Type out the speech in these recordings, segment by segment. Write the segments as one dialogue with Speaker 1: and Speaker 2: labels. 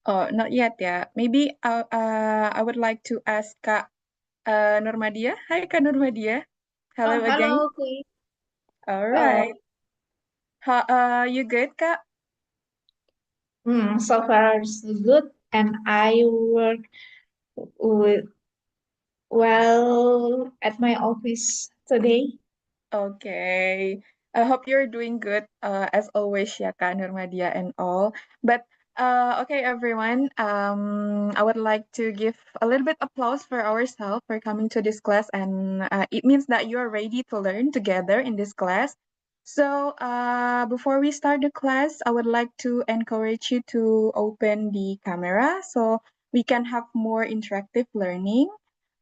Speaker 1: Oh, not yet, yeah. Maybe I would like to ask Kak Nurmadia. Hi, Kak Nurmadia.
Speaker 2: Oh,
Speaker 1: Hello again.
Speaker 2: hello, Chloe.
Speaker 1: All right.
Speaker 2: Hello.
Speaker 1: You good, Kak?
Speaker 2: So far so good, and I work with, well at my office today.
Speaker 1: Okay. I hope you're doing good, as always, ya, Kak Nurmadia and all. But okay, everyone. I would like to give a little bit applause for ourselves for coming to this class, and it means that you are ready to learn together in this class. So, before we start the class, I would like to encourage you to open the camera so we can have more interactive learning.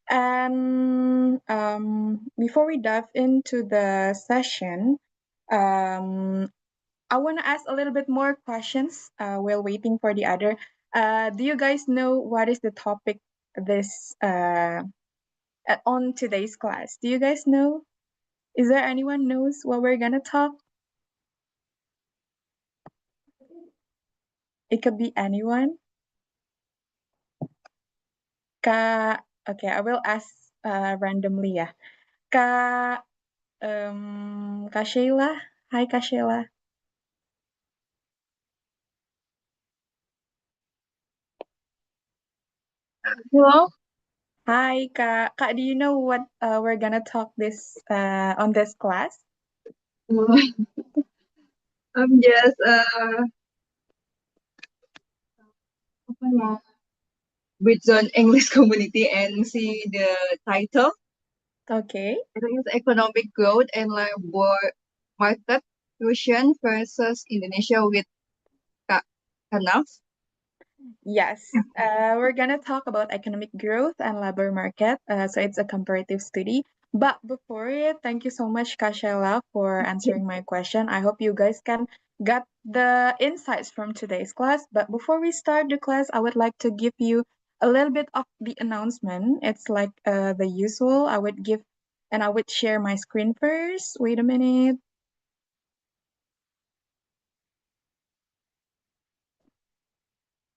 Speaker 1: And before we dive into the session, um, I want to ask a little bit more questions while waiting for the other. Do you guys know what is the topic this on today's class? Do you guys know? Is there anyone knows what we're gonna talk? It could be anyone. Okay, I will ask randomly ya. Kak, Kak Sheila. Hi, Kak Sheila.
Speaker 3: Hello.
Speaker 1: Hi, Kak. Kak, do you know what we're gonna talk this on this class?
Speaker 3: I'm just apa ya, Britzone English Community and see the title.
Speaker 1: Okay.
Speaker 3: It is economic growth and labor market fusion versus Indonesia with Kak Kanaf.
Speaker 1: Yes. We're gonna talk about economic growth and labor market. So it's a comparative study. But before it, thank you so much, Kashela, for answering my question. I hope you guys can get the insights from today's class. But before we start the class, I would like to give you a little bit of the announcement. It's like the usual. I would share my screen first. Wait a minute.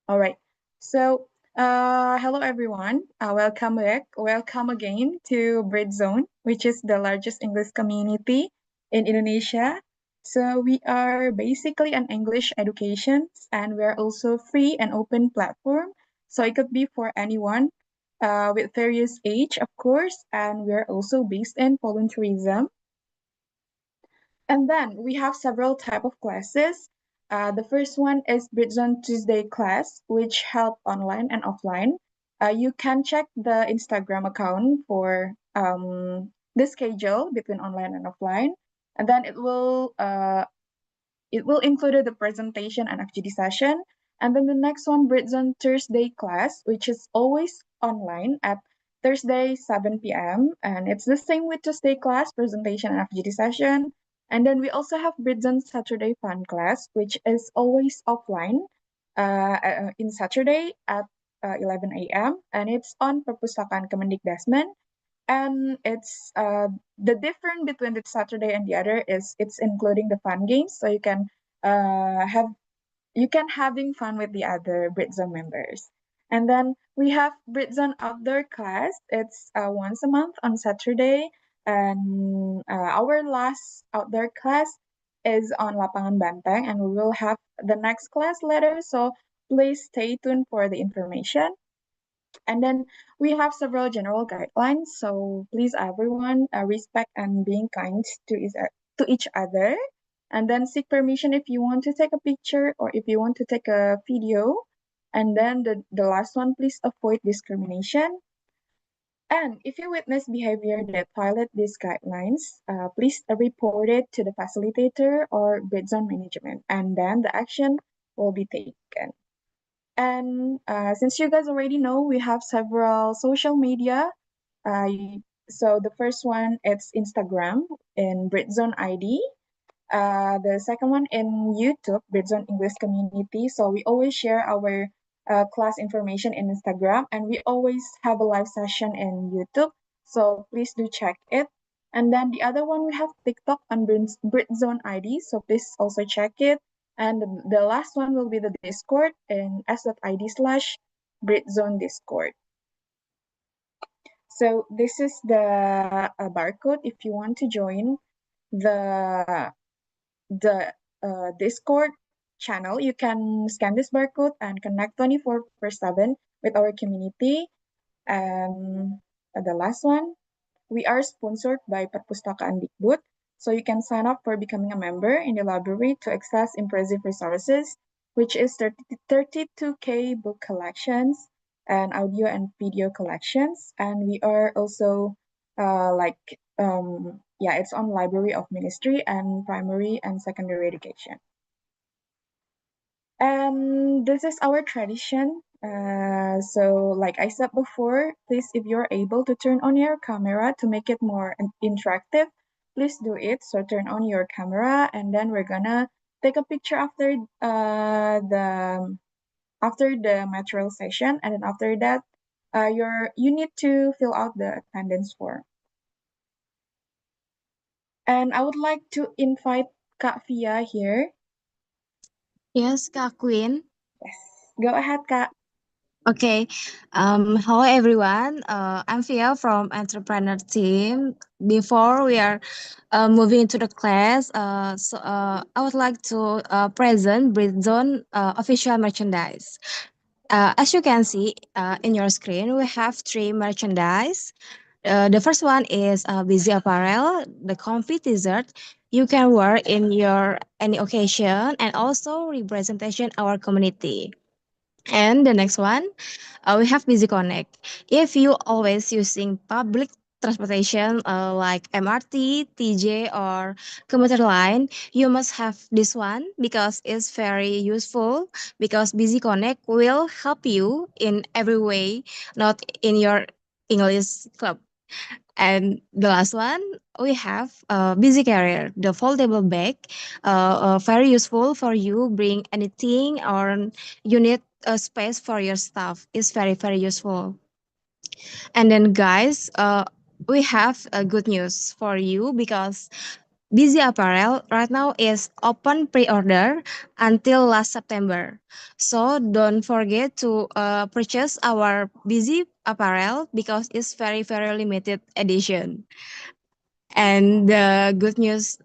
Speaker 1: All right. So, hello everyone. Welcome back. Welcome again to Britzone, which is the largest English community in Indonesia. So, we are basically an English education, and we are also free and open platform. So, it could be for anyone with various age, of course, and we are also based in volunteerism. And then we have several type of classes. The first one is Britzone Tuesday class, which held online and offline. You can check the Instagram account for the schedule between online and offline, and then it will include the presentation and activity session. And then the next one, Britzone Thursday class, which is always online at Thursday 7 p.m. And it's the same with Tuesday class, presentation and activity session. And then we also have Britzone Saturday fun class, which is always offline in Saturday at 11 a.m. And it's on Perpustakaan Kemendikbudristek. And it's the difference between the Saturday and the other is it's including the fun games, so have you can having fun with the other Britzone members. And then we have Britzone outdoor class. It's once a month on Saturday, and our last outdoor class is on Lapangan Banteng, and we will have the next class later. So please stay tuned for the information. And then we have several general guidelines. So please, everyone, respect and being kind to each other. And then seek permission if you want to take a picture or if you want to take a video. And then the last one, please avoid discrimination. And if you witness behavior that violate these guidelines, please report it to the facilitator or bid zone management. And then the action will be taken. And since you guys already know, we have several social media. So the first one, it's Instagram in Britzone ID. The second one in YouTube, Britzone English Community. So we always share our class information in Instagram, and we always have a live session in YouTube. So please do check it. And then the other one, we have TikTok on Britzone ID. So please also check it. And the last one will be the Discord in s.id/Britzone Discord. So this is the barcode if you want to join the Discord channel. You can scan this barcode and connect 24/7 with our community. And the last one, we are sponsored by Perpustakaan Dikbud, so you can sign up for becoming a member in the library to access impressive resources, which is 32K book collections and audio and video collections. And we are also it's on Library of Ministry and primary and secondary education. And this is our tradition. So, like I said before, please, if you're able to turn on your camera to make it more interactive, please do it. So, turn on your camera, and then we're gonna take a picture after the material session, and then after that, you need to fill out the attendance form. And I would like to invite Kak Via here.
Speaker 4: Yes, Kak Queen.
Speaker 1: Yes, go ahead, Kak.
Speaker 4: Okay. Hello everyone. I'm Fia from entrepreneur team. Before we are moving into the class, I would like to present Britzone official merchandise. As you can see in your screen, we have three merchandise. The first one is busy apparel, the comfy t-shirt you can wear in your any occasion and also representation our community. And the next one, we have Busy Connect. If you always using public transportation like MRT, TJ, or commuter line, you must have this one because it's very useful. Because Busy Connect will help you in every way, not in your English club. And the last one, we have Busy Carrier, the foldable bag, very useful for you. Bring anything or you need a space for your stuff. It's very very useful. And then guys, we have good news for you because Busy Apparel right now is open pre-order until last September. So don't forget to purchase our Busy Apparel because it's very very limited edition. And the good news,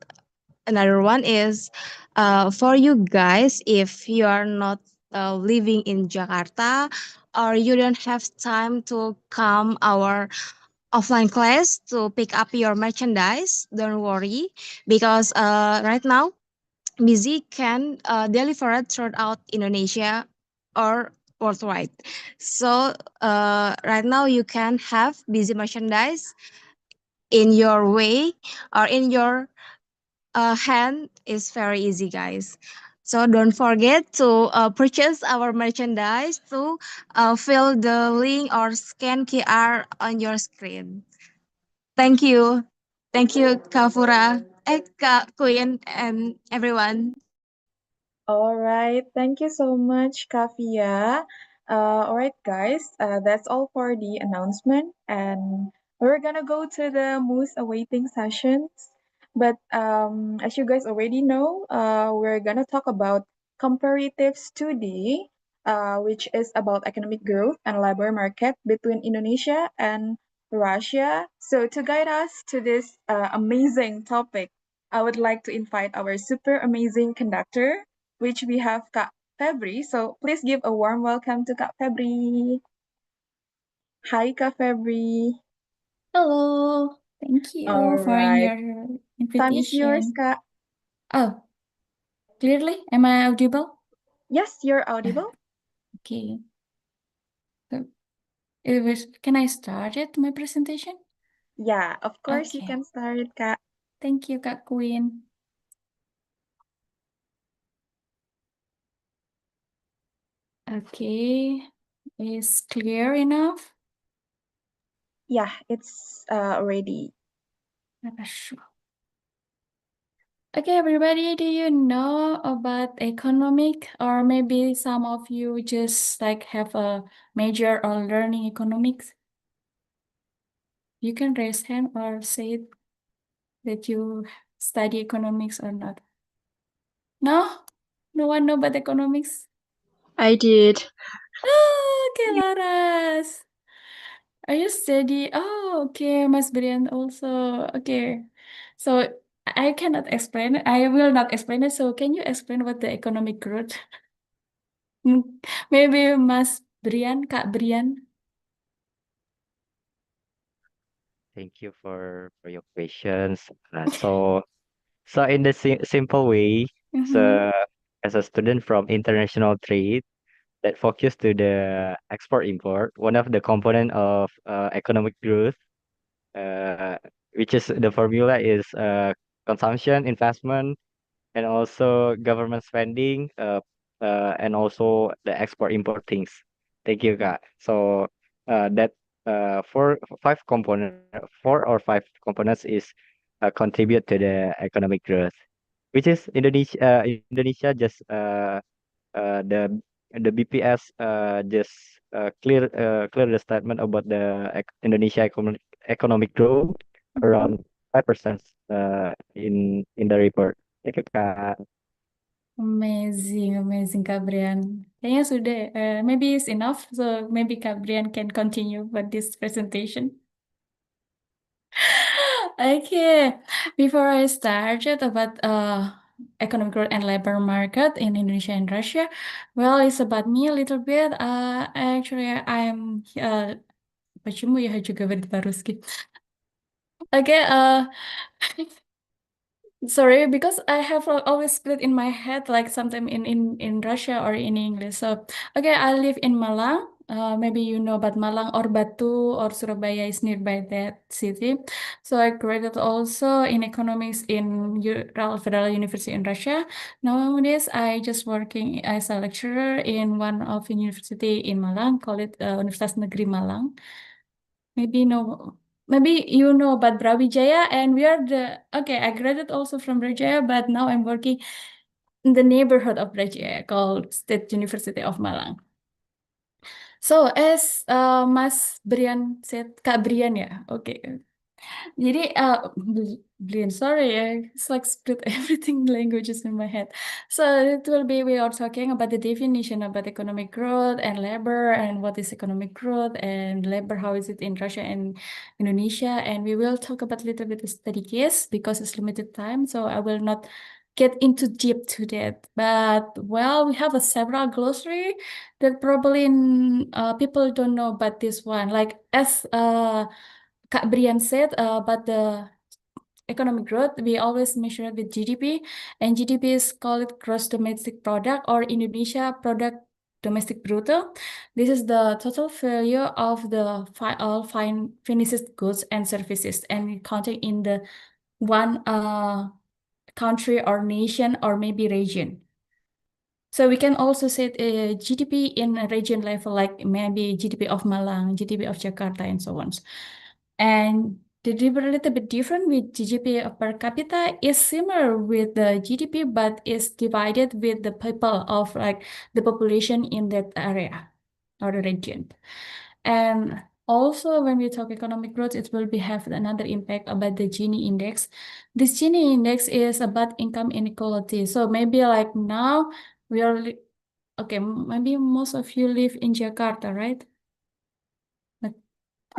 Speaker 4: another one is for you guys, if you are not living in Jakarta or you don't have time to come our offline class to pick up your merchandise, don't worry because right now Busy can deliver it throughout Indonesia or worldwide. So right now you can have Busy merchandise in your way or in your hand is very easy, guys. So don't forget to purchase our merchandise to fill the link or scan QR on your screen. Thank you. Thank you, Kafura, Kak Queen, and everyone.
Speaker 1: All right, thank you so much, Kavia. All right, guys, that's all for the announcement, and we're gonna go to the most awaiting sessions. But as you guys already know, we're gonna talk about comparatives today, which is about economic growth and labor market between Indonesia and Russia. So to guide us to this amazing topic, I would like to invite our super amazing conductor, which we have Kak Febri. So please give a warm welcome to Kak Febri. Hi, Kak Febri.
Speaker 5: Hello, thank
Speaker 1: All
Speaker 5: you for
Speaker 1: right.
Speaker 5: your
Speaker 1: Time is yours,
Speaker 5: invitation.
Speaker 1: Kak.
Speaker 5: Oh, clearly, am I audible?
Speaker 1: Yes, you're audible.
Speaker 5: Okay. So, can I start it, my presentation?
Speaker 1: Yeah, of course you
Speaker 5: Okay.
Speaker 1: can start it, Kak.
Speaker 5: Thank you, Kak Queen. Okay, is clear enough?
Speaker 1: Yeah, it's ready.
Speaker 5: Sure. Okay, everybody, do you know about economic, or maybe some of you just like have a major on learning economics? You can raise hand or say that you study economics or not. No? No one know about economics?
Speaker 6: I did.
Speaker 5: Oh, okay, Laras. Are you steady? Oh, okay, Mas Brian also. Okay. So I cannot explain it. I will not explain it. So can you explain what the economic growth? Maybe Mas Brian, Kak Brian.
Speaker 7: Thank you for your questions. So in the simple way,
Speaker 5: Mm-hmm.
Speaker 7: so as a student from international trade that focus to the export import, one of the component of economic growth, uh, which is the formula is consumption, investment, and also government spending, and also the export import things. Thank you, Kak. So that four or five components is contribute to the economic growth, which is Indonesia. Indonesia just the BPS just clear the statement about the Indonesia economic growth
Speaker 5: Mm-hmm.
Speaker 7: around 5% in the report. Thank you, Kak.
Speaker 5: Amazing, amazing, Kak Brian. Kayaknya sudah. Maybe it's enough. So maybe Kak Brian can continue with this presentation. Okay, before I started about economic growth and labor market in Indonesia and Russia, well, it's about me a little bit. Actually, I'm почему я хочу говорить по-русски? Okay, sorry, because I have always split in my head, like sometime in Russia or in English. So, okay, I live in Malang. Maybe you know about Malang or Batu or Surabaya is nearby that city. So I graduated also in economics in Federal University in Russia. Nowadays, I just working as a lecturer in one of the university in Malang, call it Universitas Negeri Malang. Maybe no, maybe you know about Brawijaya, and we are the okay. I graduated also from Brawijaya, but now I'm working in the neighborhood of Brawijaya called State University of Malang. So as Mas Brian said, Kak Brian ya, okay. Jadi, brilliant. Sorry, it's like split everything languages in my head. So it will be we are talking about the definition about economic growth and labor and what is economic growth and labor, how is it in Russia and Indonesia, and we will talk about a little bit of study case because it's limited time. So I will not get into deep to that. But well, we have a several glossary that probably people don't know about this one. Like as Kak Brian said about the economic growth, we always measure it with GDP, and GDP is called gross domestic product or Indonesia product domestic bruto. This is the total value of the all fine finished goods and services, and counted in the one country or nation or maybe region. So we can also set a GDP in a region level, like maybe GDP of Malang, GDP of Jakarta, and so on. And the a little bit different with GDP per capita is similar with the GDP, but is divided with the people of like the population in that area or the region. And also when we talk economic growth, it will be have another impact about the Gini index. This Gini index is about income inequality. So maybe like now we are, okay, maybe most of you live in Jakarta, right?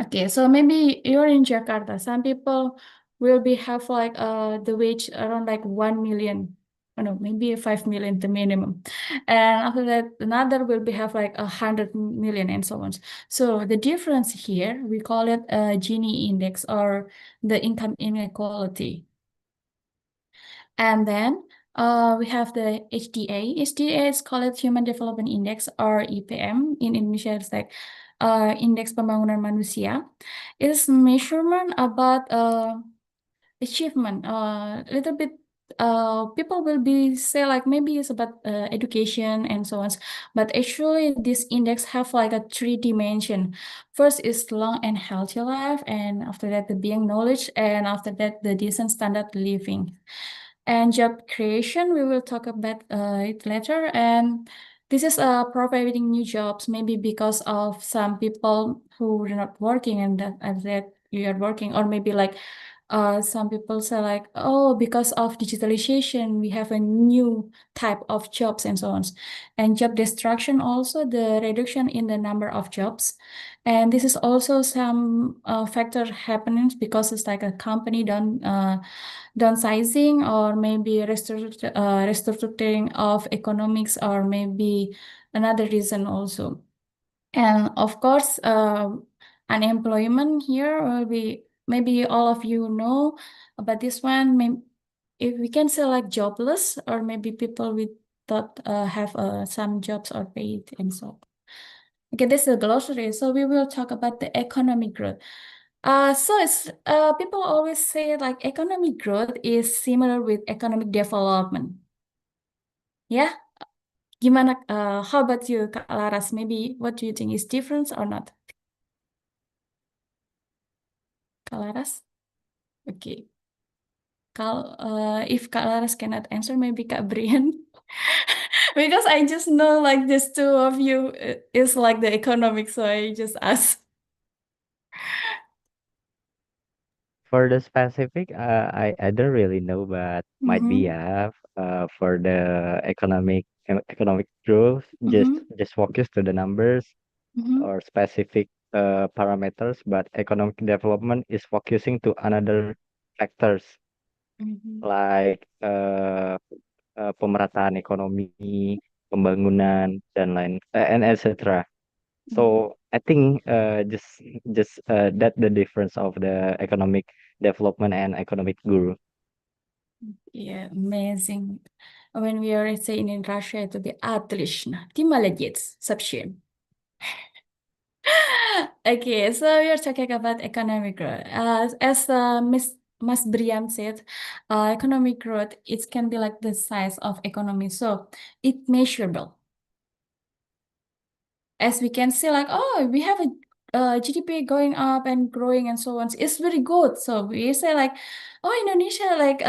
Speaker 5: Okay, so maybe you're in Jakarta. Some people will be have like the wage around like 1 million. Oh no, maybe 5 million the minimum. And after that, another will be have like 100 million and so on. So the difference here, we call it a Gini index or the income inequality. And then we have the HDA. HDA is called Human Development Index or IPM. In Indonesia, it's like Indeks Pembangunan Manusia. It's measurement about achievement. A little bit people will be say like maybe it's about education and so on. But actually, this index have like a 3 dimension. First is long and healthy life, and after that the being knowledge, and after that the decent standard living. And job creation, we will talk about it later. And this is providing new jobs, maybe because of some people who are not working and that you are working, or maybe like Some people say like, oh, because of digitalization, we have a new type of jobs and so on. And job destruction also, the reduction in the number of jobs. And this is also some factor happening because it's like a company downsizing or maybe restructuring of economics or maybe another reason also. And of course, unemployment here will be, maybe all of you know about this one. If we can say like jobless, or maybe people without have some jobs or paid and so. Okay, this is a glossary. So we will talk about the economic growth. So it's people always say like economic growth is similar with economic development. Yeah. Gimana? How about you, Kak Laras? Maybe what do you think is different or not? Kak Laras? Okay. If Kak Laras cannot answer, maybe Kak Brian. Because I just know like these two of you is like the economic, so I just ask.
Speaker 7: For the specific, I don't really know, but might be
Speaker 5: Mm-hmm.
Speaker 7: for the economic growth,
Speaker 5: Mm-hmm.
Speaker 7: just focus to the numbers
Speaker 5: Mm-hmm.
Speaker 7: or specific parameters, but economic development is focusing to another factors
Speaker 5: Mm-hmm.
Speaker 7: like pemerataan ekonomi, pembangunan dan lain and etc. So I think just that the difference of the economic development and economic growth.
Speaker 5: Yeah, amazing. When we are saying in Russia, it will be отлично. Ты молодец, совсем. Okay, so we are talking about economic growth. As Mas Brian said, economic growth, it can be like the size of economy. So it's measurable. As we can see, like, oh, we have a GDP going up and growing and so on. It's very good. So we say like, oh, Indonesia, like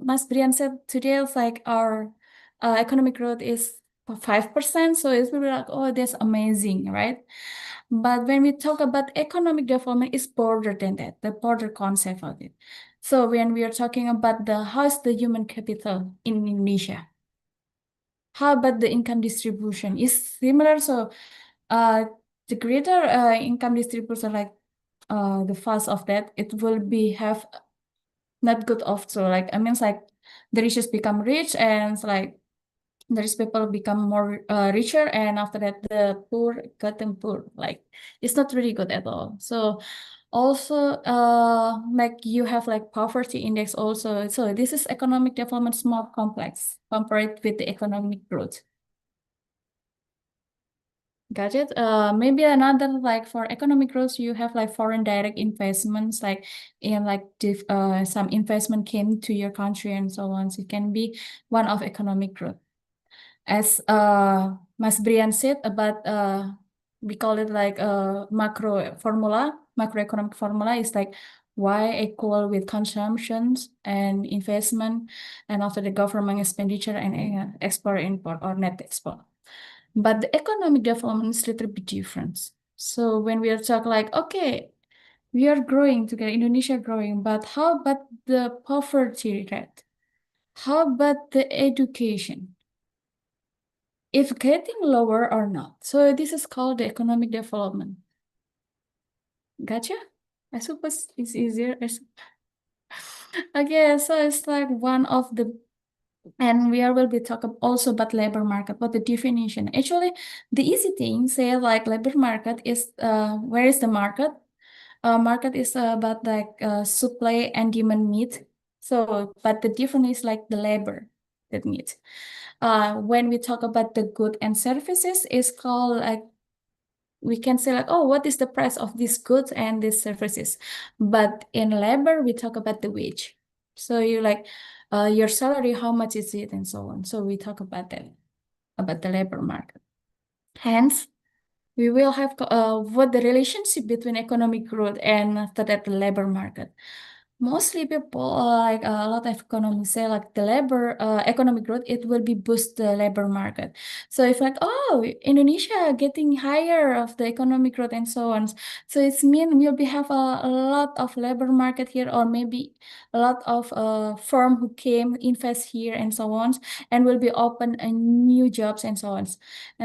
Speaker 5: Mas Brian said today, it's like our economic growth is 5%. So it's really like, oh, that's amazing, right? But when we talk about economic development, it's broader than that, the broader concept of it. So when we are talking about the how's the human capital in Indonesia, how about the income distribution? Is similar. So uh, the greater income distribution, like the fast of that, it will be have not good off. So like I mean, like the richest become rich, and it's like the rich people become more richer, and after that the poor got them poor. Like it's not really good at all. So also like you have like poverty index also. So this is economic development more complex compared with the economic growth. Got it. Maybe another like for economic growth, you have like foreign direct investments, like in like some investment came to your country and so on. So it can be one of economic growth. As Mas Brian said about we call it like a macro formula, macroeconomic formula is like Y equal with consumptions and investment, and after the government expenditure and export import or net export. But the economic development is a little bit different. So when we are talking like, okay, we are growing together, Indonesia growing, but how about the poverty rate? How about the education? If getting lower or not. So this is called the economic development. Gotcha? I suppose it's easier. Okay, so it's like one of the, and we will be talking also about labor market, what the definition. Actually, the easy thing say like labor market is where is the market? Market is about like supply and demand meet. So, but the difference is like the labor that meet. When we talk about the good and services, is called like we can say like, oh, what is the price of these goods and these services? But in labor, we talk about the wage. So you like your salary, how much is it, and so on. So we talk about that, about the labor market. Hence, we will have what the relationship between economic growth and after that the labor market. Mostly people like a lot of economists say like the labor economic growth it will be boost the labor market. So if like oh Indonesia getting higher of the economic growth and so on, so it's mean we'll be have a lot of labor market here or maybe a lot of firm who came invest here and so on and will be open new jobs and so on.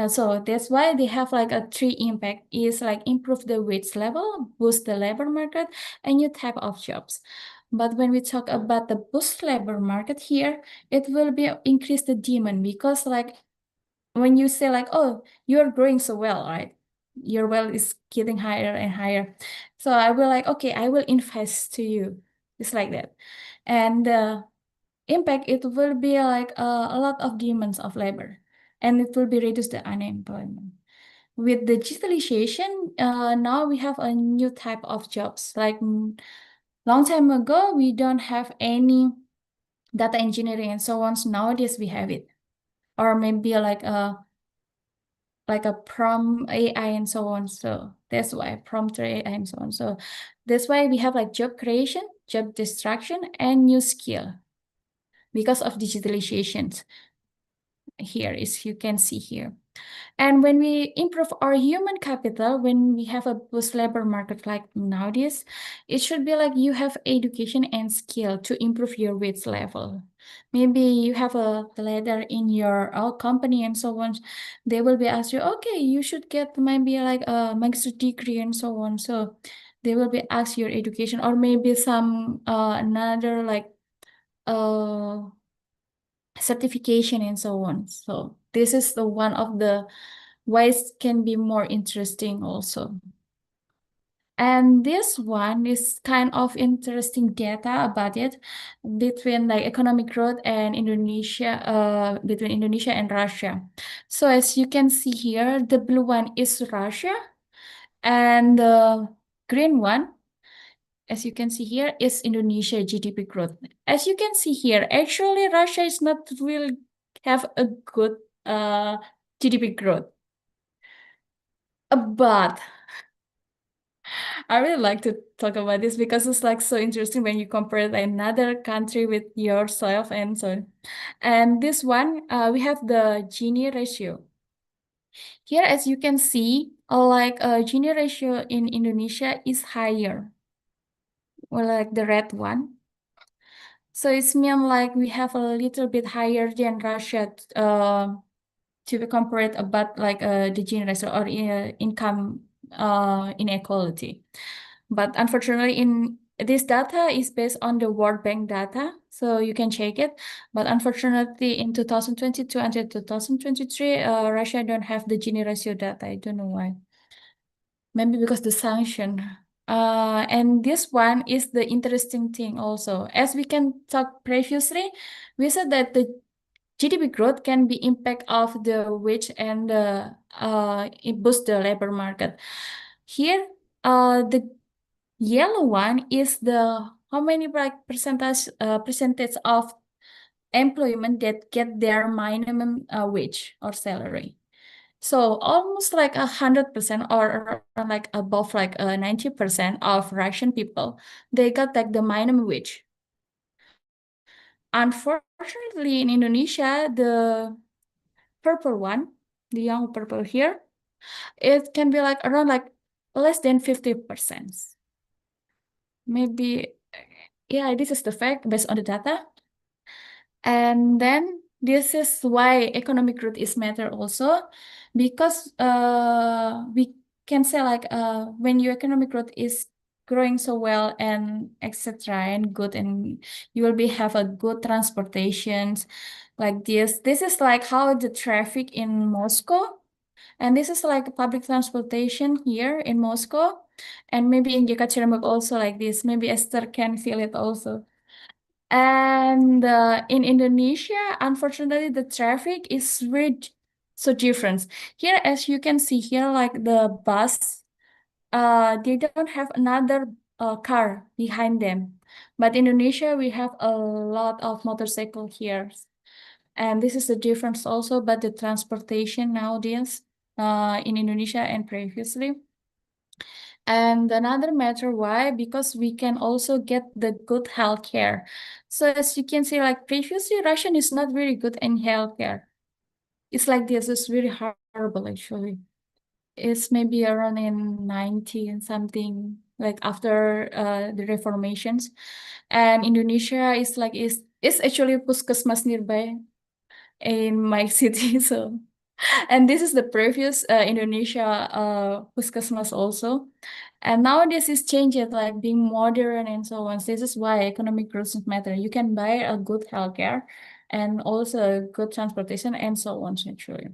Speaker 5: So that's why they have like a three impact is like improve the wage level, boost the labor market, and new type of jobs. But when we talk about the boost labor market here, it will be increase the demand because like when you say like, oh, you're growing so well, right? Your well is getting higher and higher. So I will like, okay, I will invest to you. It's like that. And the impact, it will be like a lot of demands of labor and it will be reduce the unemployment. With digitalization, now we have a new type of jobs like long time ago, we don't have any data engineering and so on. So nowadays we have it. Or maybe like a prompt AI and so on. So that's why prompt AI and so on. So that's why we have like job creation, job destruction, and new skill because of digitalization. Here is you can see here. And when we improve our human capital, when we have a boost labor market like nowadays, it should be like you have education and skill to improve your wage level. Maybe you have a ladder in your company and so on. They will be asked you, okay, you should get maybe like a master's degree and so on. So they will be asked your education or maybe some another like uh certification and so on. So this is the one of the ways can be more interesting also. And this one is kind of interesting data about it between like economic growth and Indonesia, between Indonesia and Russia. So as you can see here, the blue one is Russia and the green one, as you can see here, is Indonesia GDP growth. As you can see here, actually Russia is not really have a good GDP growth. But I really like to talk about this because it's like so interesting when you compare another country with yourself and so on. And this one, we have the Gini ratio. Here, as you can see, like Gini ratio in Indonesia is higher, or like the red one. So it's mean like we have a little bit higher than Russia to be compared about like the Gini ratio or income inequality. But unfortunately, in this data is based on the World Bank data, so you can check it. But unfortunately, in 2022 until 2023, Russia don't have the Gini ratio data. I don't know why. Maybe because the sanction. And this one is the interesting thing also. As we can talk previously, we said that the GDP growth can be impact of the wage and it boosts the labor market. Here, the yellow one is the how many like percentage of employment that get their minimum wage or salary. So almost like 100% or around like above like 90% of Russian people, they got like the minimum wage. Unfortunately, in Indonesia, the purple one, the young purple here, it can be like around like less than 50%. Maybe, yeah, this is the fact based on the data. And then this is why economic growth is matter also, because we can say like when your economic growth is growing so well and etc. and good and you will be have a good transportations like this. This is like how the traffic in Moscow, and this is like public transportation here in Moscow, and maybe in Yekaterinburg also like this. Maybe Esther can feel it also. And in Indonesia, unfortunately, the traffic is very so different. Here, as you can see here, like the bus, they don't have another car behind them. But Indonesia, we have a lot of motorcycle here. And this is the difference also, but the transportation nowadays in Indonesia and previously. And another matter why, because we can also get the good healthcare. So as you can see, like previously, Russian is not very good in healthcare. It's like this, it's very horrible actually. It's maybe around in 90 and something, like after the reformations. And Indonesia is like is actually puskesmas nearby in my city. So and this is the previous Indonesia puskesmas also. And now this is changed, like being modern and so on. This is why economic growth matter. You can buy a good healthcare and also good transportation and so on, actually.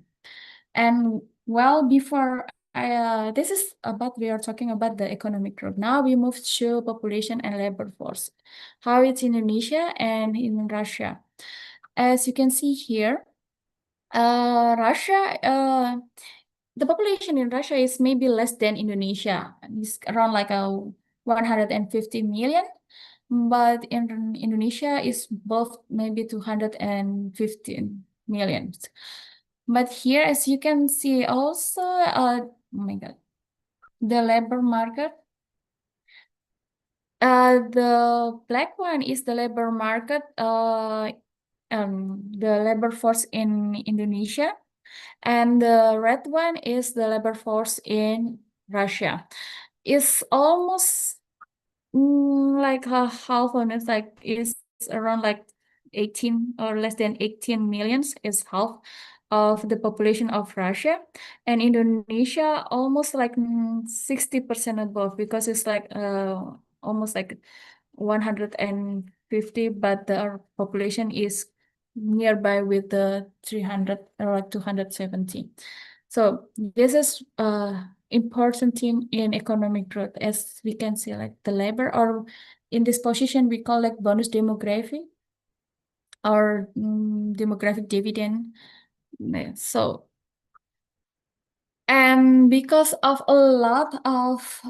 Speaker 5: And well, before this is about, we are talking about the economic growth. Now we move to population and labor force. How it's in Indonesia and in Russia. As you can see here, Russia, the population in Russia is maybe less than Indonesia. It's around like a 150 million, but in Indonesia is both maybe 215 million. But here, as you can see, also, oh my God, the labor market. The black one is the labor market, the labor force in Indonesia, and the red one is the labor force in Russia. It's almost like a half of it, like is around like 18 or less than 18 millions is half of the population of Russia, and Indonesia almost like 60% above, because it's like almost like 150, but the population is nearby with the 300 or like 270. So this is important thing in economic growth, as we can see, like the labor, or in this position we call like bonus demography or demographic dividend. So, and because of a lot of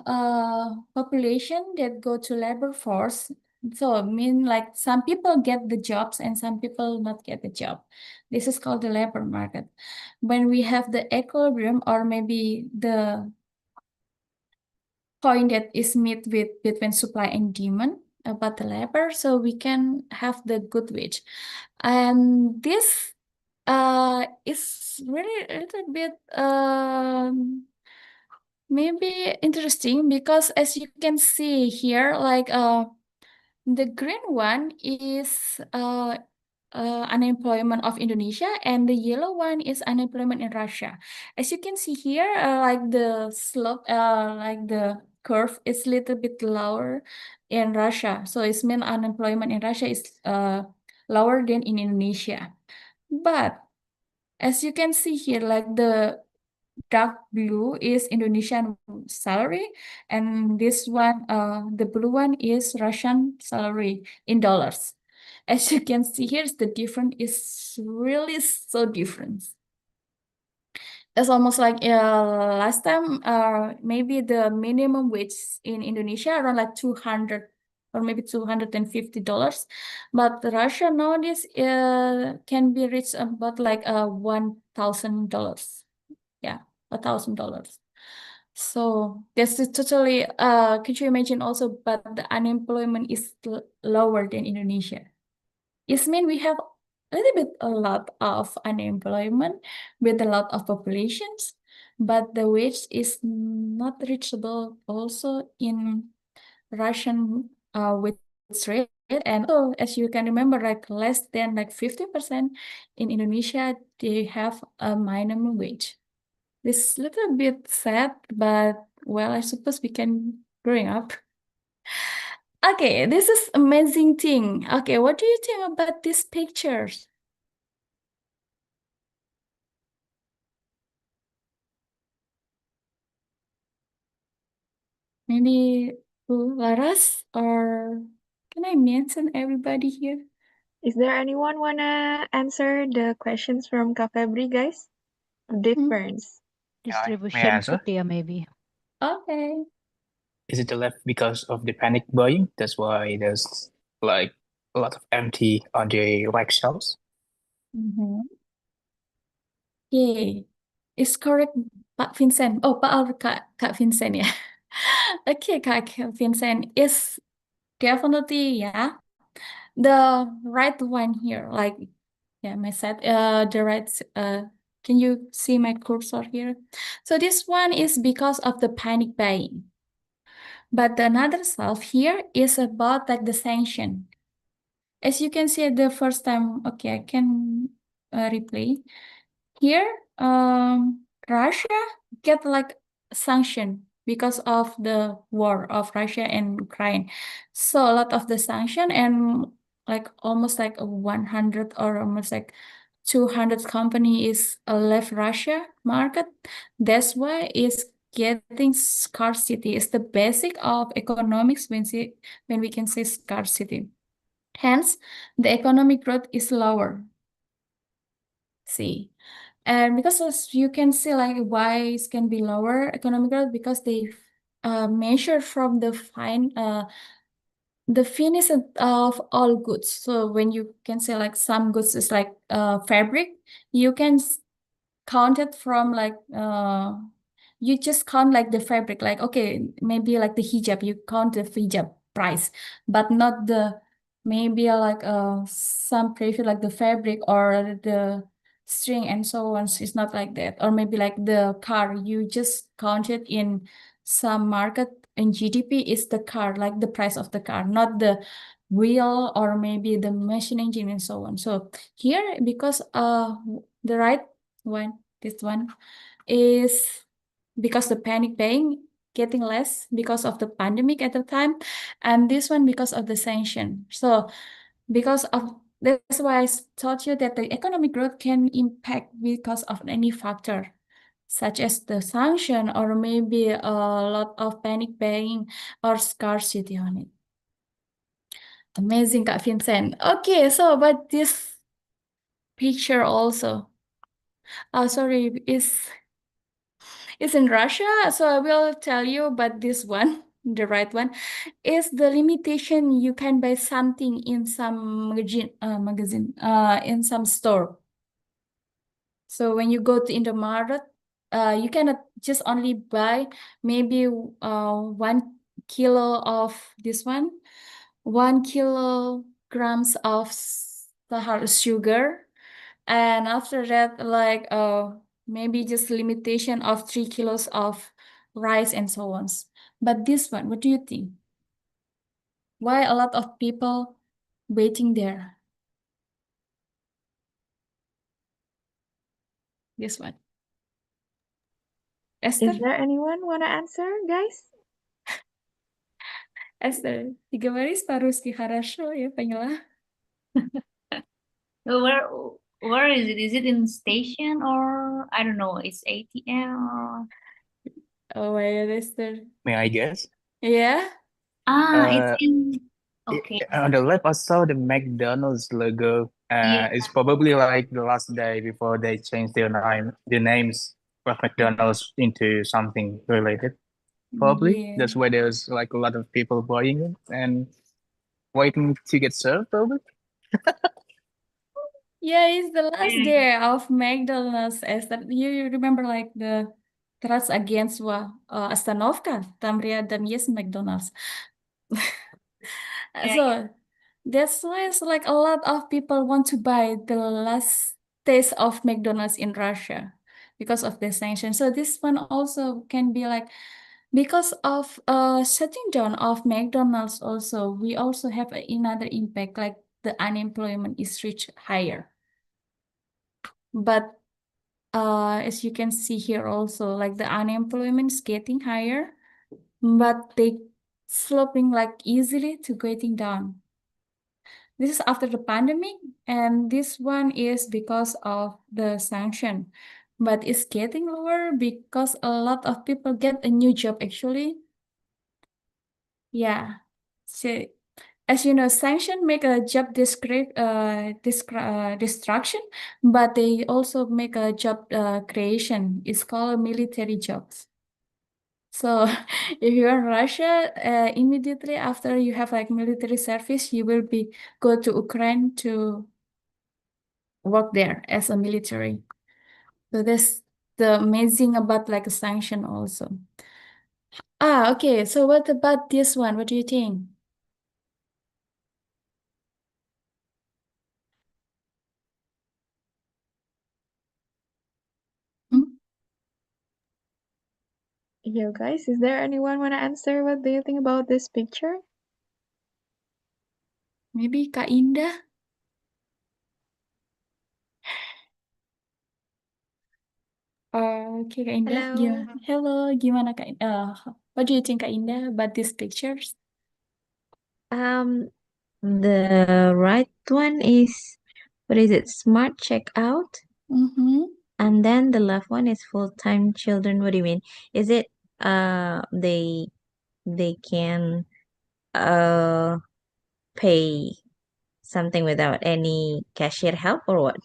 Speaker 5: population that go to labor force, so I mean like some people get the jobs and some people not get the job. This is called the labor market. When we have the equilibrium, or maybe the point that is met with between supply and demand about the labor, so we can have the good wage. And this is really a little bit maybe interesting, because as you can see here, like the green one is unemployment of Indonesia, and the yellow one is unemployment in Russia. As you can see here, like the slope, like the curve is little bit lower in Russia. So it's mean unemployment in Russia is lower than in Indonesia. But as you can see here, like the dark blue is Indonesian salary, and this one, the blue one is Russian salary in dollars. As you can see here, the difference is really so different. It's almost like last time, maybe the minimum wage in Indonesia around like 200 or maybe $250, but Russia nowadays can be reached about like $1,000. Yeah, $1,000. So this is totally, could you imagine also, but the unemployment is lower than Indonesia. It means we have a little bit a lot of unemployment with a lot of populations, but the wage is not reachable also in Russian wage rate. And so as you can remember, like less than like 50% in Indonesia, they have a minimum wage. This little bit sad, but well, I suppose we can growing up. Okay, this is amazing thing. Okay, what do you think about these pictures? Maybe Laras, or can I mention everybody here?
Speaker 1: Is there anyone wanna answer the questions from Kak Febri, guys? Difference.
Speaker 6: May I
Speaker 8: Distribution
Speaker 6: answer?
Speaker 8: Kutia maybe.
Speaker 5: Okay.
Speaker 6: Is it the left because of the panic buying? That's why there's like a lot of empty on the right shelves.
Speaker 5: Okay. It's correct, Pak Vincent. Oh, Pak Kak Vincent ya. Okay, Kak Vincent is definitely, yeah, the right one here. Like, yeah, my set, the right, can you see my cursor here? So this one is because of the panic buying. But the another self here is about like the sanction. As you can see the first time, okay, I can replay. Here, Russia get like sanction because of the war of Russia and Ukraine. So a lot of the sanction and like almost like a 100 or almost like 200 company is left Russia market. That's why it's getting scarcity. It's the basic of economics when we can say scarcity. Hence, the economic growth is lower. See. And because as you can see, like why it can be lower economic growth because they measure from the finish of all goods. So when you can say like some goods is like fabric, you can count it from like you just count like the fabric, like okay, maybe like the hijab, you count the hijab price, but not the maybe like some previous like the fabric or the string and so on. So it's not like that. Or maybe like the car, you just count it in some market in GDP is the car, like the price of the car, not the wheel or maybe the machine engine and so on. So here because the right one, this one is because the panic buying getting less because of the pandemic at the time, and this one because of the sanction. So because of that's why I told you that the economic growth can impact because of any factor such as the sanction or maybe a lot of panic buying or scarcity on it. Amazing, Kak Vincent. Okay, so but this picture also, sorry, is in Russia, so I will tell you, but this one, the right one, is the limitation you can buy something in some in some store. So when you go to in the market, you cannot just only buy maybe 1 kilo of this one, 1 kilograms of the sugar, and after that, like maybe just limitation of 3 kilos of rice and so on. But this one, what do you think? Why a lot of people waiting there? This one. Esther?
Speaker 1: Is there anyone want to answer, guys?
Speaker 5: Esther, ты говоришь по-русски хорошо, я поняла.
Speaker 2: So where is it? Is it in station or I don't know, it's ATM or
Speaker 5: Oh my God, Esther.
Speaker 6: May I guess?
Speaker 5: Yeah?
Speaker 2: it's
Speaker 6: Uh,
Speaker 2: in okay.
Speaker 6: on the left, I saw the McDonald's logo.
Speaker 2: Yeah,
Speaker 6: It's probably like the last day before they changed the names of McDonald's into something related. Probably
Speaker 5: Yeah.
Speaker 6: that's why there's like a lot of people buying it and waiting to get served. Probably.
Speaker 5: Yeah, it's the last
Speaker 2: yeah,
Speaker 5: day of McDonald's, Esther. You remember like the trust against Остановка, там рядом есть McDonald's.
Speaker 2: yeah,
Speaker 5: So that's why it's like a lot of people want to buy the last taste of McDonald's in Russia because of the sanction. So this one also can be like because of shutting down of McDonald's also, we also have another impact like the unemployment is reached higher. But as you can see here also, like the unemployment is getting higher, but they sloping like easily to getting down. This is after the pandemic, and this one is because of the sanction. But it's getting lower because a lot of people get a new job actually. Yeah. So as you know, sanction make a job destruction, but they also make a job creation. It's called military jobs. So if you're in Russia, immediately after you have like military service, you will be go to Ukraine to work there as a military. So that's the amazing about like a sanction also. Okay. So what about this one? What do you think? Hmm?
Speaker 1: You guys, is there anyone want to answer? What do you think about this picture?
Speaker 5: Maybe Kak Indah? Okay, Kak Indah.
Speaker 4: Hello.
Speaker 5: Hello, gimana Kak? What do you think, Kak Indah, about these pictures?
Speaker 4: The right one is, what is it? Smart checkout.
Speaker 5: Mm-hmm.
Speaker 4: And then the left one is full-time children. What do you mean? Is it they can uh pay something without any cashier help or what?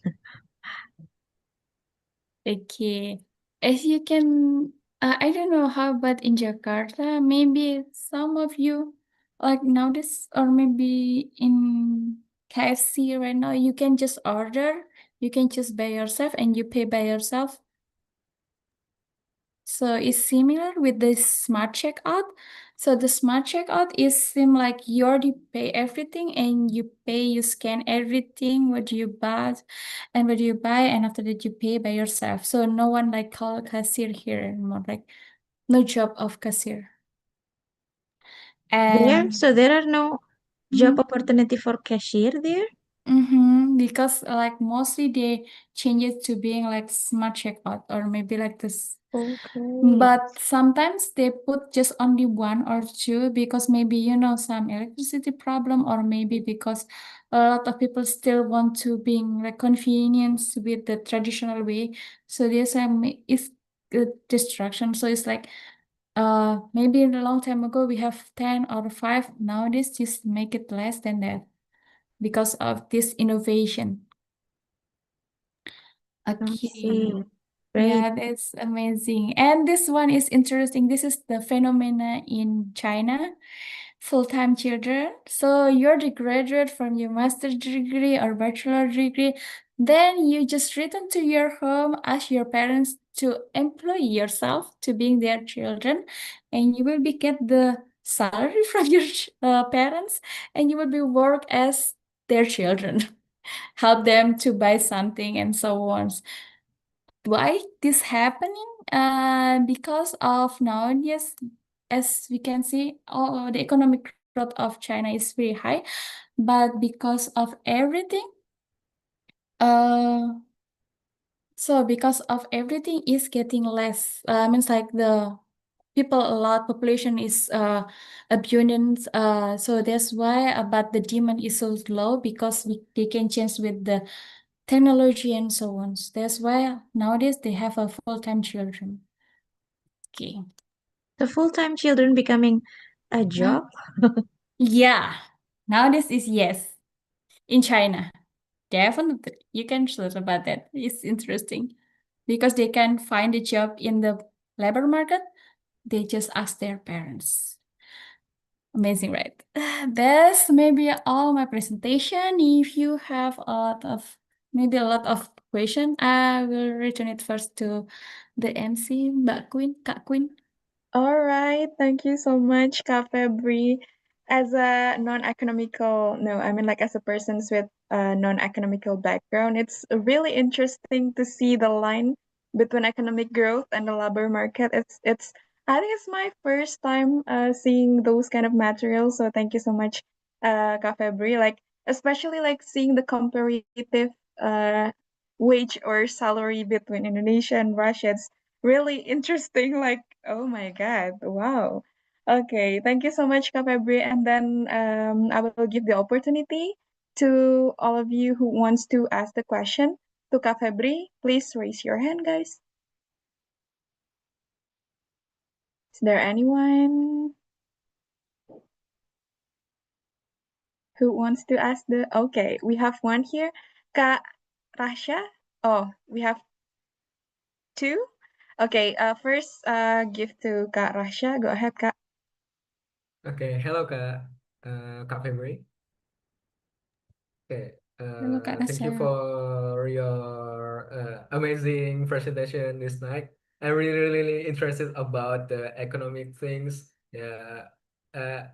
Speaker 5: Okay. As you can, I don't know how about in Jakarta. Maybe some of you like nowadays, or maybe in KFC right now, you can just order, you can just buy yourself and you pay by yourself. So it's similar with the smart checkout. So the smart checkout is seem like you already pay everything and you scan everything, what you buy and what you buy, and after that you pay by yourself. So no one like call cashier here anymore, like no job of cashier. And
Speaker 4: There are no job opportunity for cashier there.
Speaker 5: because like mostly they change it to being like smart checkout or maybe like this.
Speaker 4: Okay.
Speaker 5: But sometimes they put just only one or two because maybe some electricity problem, or maybe because a lot of people still want to being like convenience with the traditional way. So there's it's a distraction. So it's like maybe in a long time ago we have 10 or 5. Nowadays just make it less than that because of this innovation.
Speaker 4: I
Speaker 5: Okay.
Speaker 4: see. Great.
Speaker 5: Yeah, that's amazing. And this one is interesting. This is the phenomena in China, full-time children. So you're the graduate from your master's degree or bachelor degree. Then you just return to your home, ask your parents to employ yourself to being their children, and you will be get the salary from your parents, and you will be work as their children, help them to buy something and so on. Why this happening? Because of nowadays, as we can see, the economic growth of China is very high, but because of everything, uh, because of everything is getting less. Means like the people a lot, population is abundant. So that's why, but the demand is so low because they can change with the technology and so on. So that's why nowadays they have a full-time children. Okay.
Speaker 4: The full-time children becoming a job.
Speaker 5: Yeah. Nowadays is yes. In China. Definitely. You can search about that. It's interesting. Because they can find a job in the labor market, they just ask their parents. Amazing, right? That's maybe all my presentation. If you have maybe a lot of question, I will return it first to the MC, Mbak Queen, Kak Queen.
Speaker 1: All right, thank you so much, Kak Febri. As a non-economical, no, I mean like as a person with a non-economical background, it's really interesting to see the line between economic growth and the labor market. I think it's my first time seeing those kind of materials. So thank you so much, Kak Febri. Like especially like seeing the comparative uh wage or salary between Indonesia and Russia. It's really interesting. Like, oh my God, wow. Okay, thank you so much, Kak Febri. And then I will give the opportunity to all of you who wants to ask the question to Kak Febri. Please raise your hand, guys. Is there anyone who wants to ask the? Okay, we have one here, Kak Rasha. Oh, we have two. Okay, first, give to Kak Rasha. Go ahead, Kak.
Speaker 8: Oke, hello Kak Febri. Oke,
Speaker 5: Halo Kak
Speaker 8: thank you
Speaker 5: Rasya.
Speaker 8: for your amazing presentation this night. I'm really interested about the economic things. Yeah. Uh,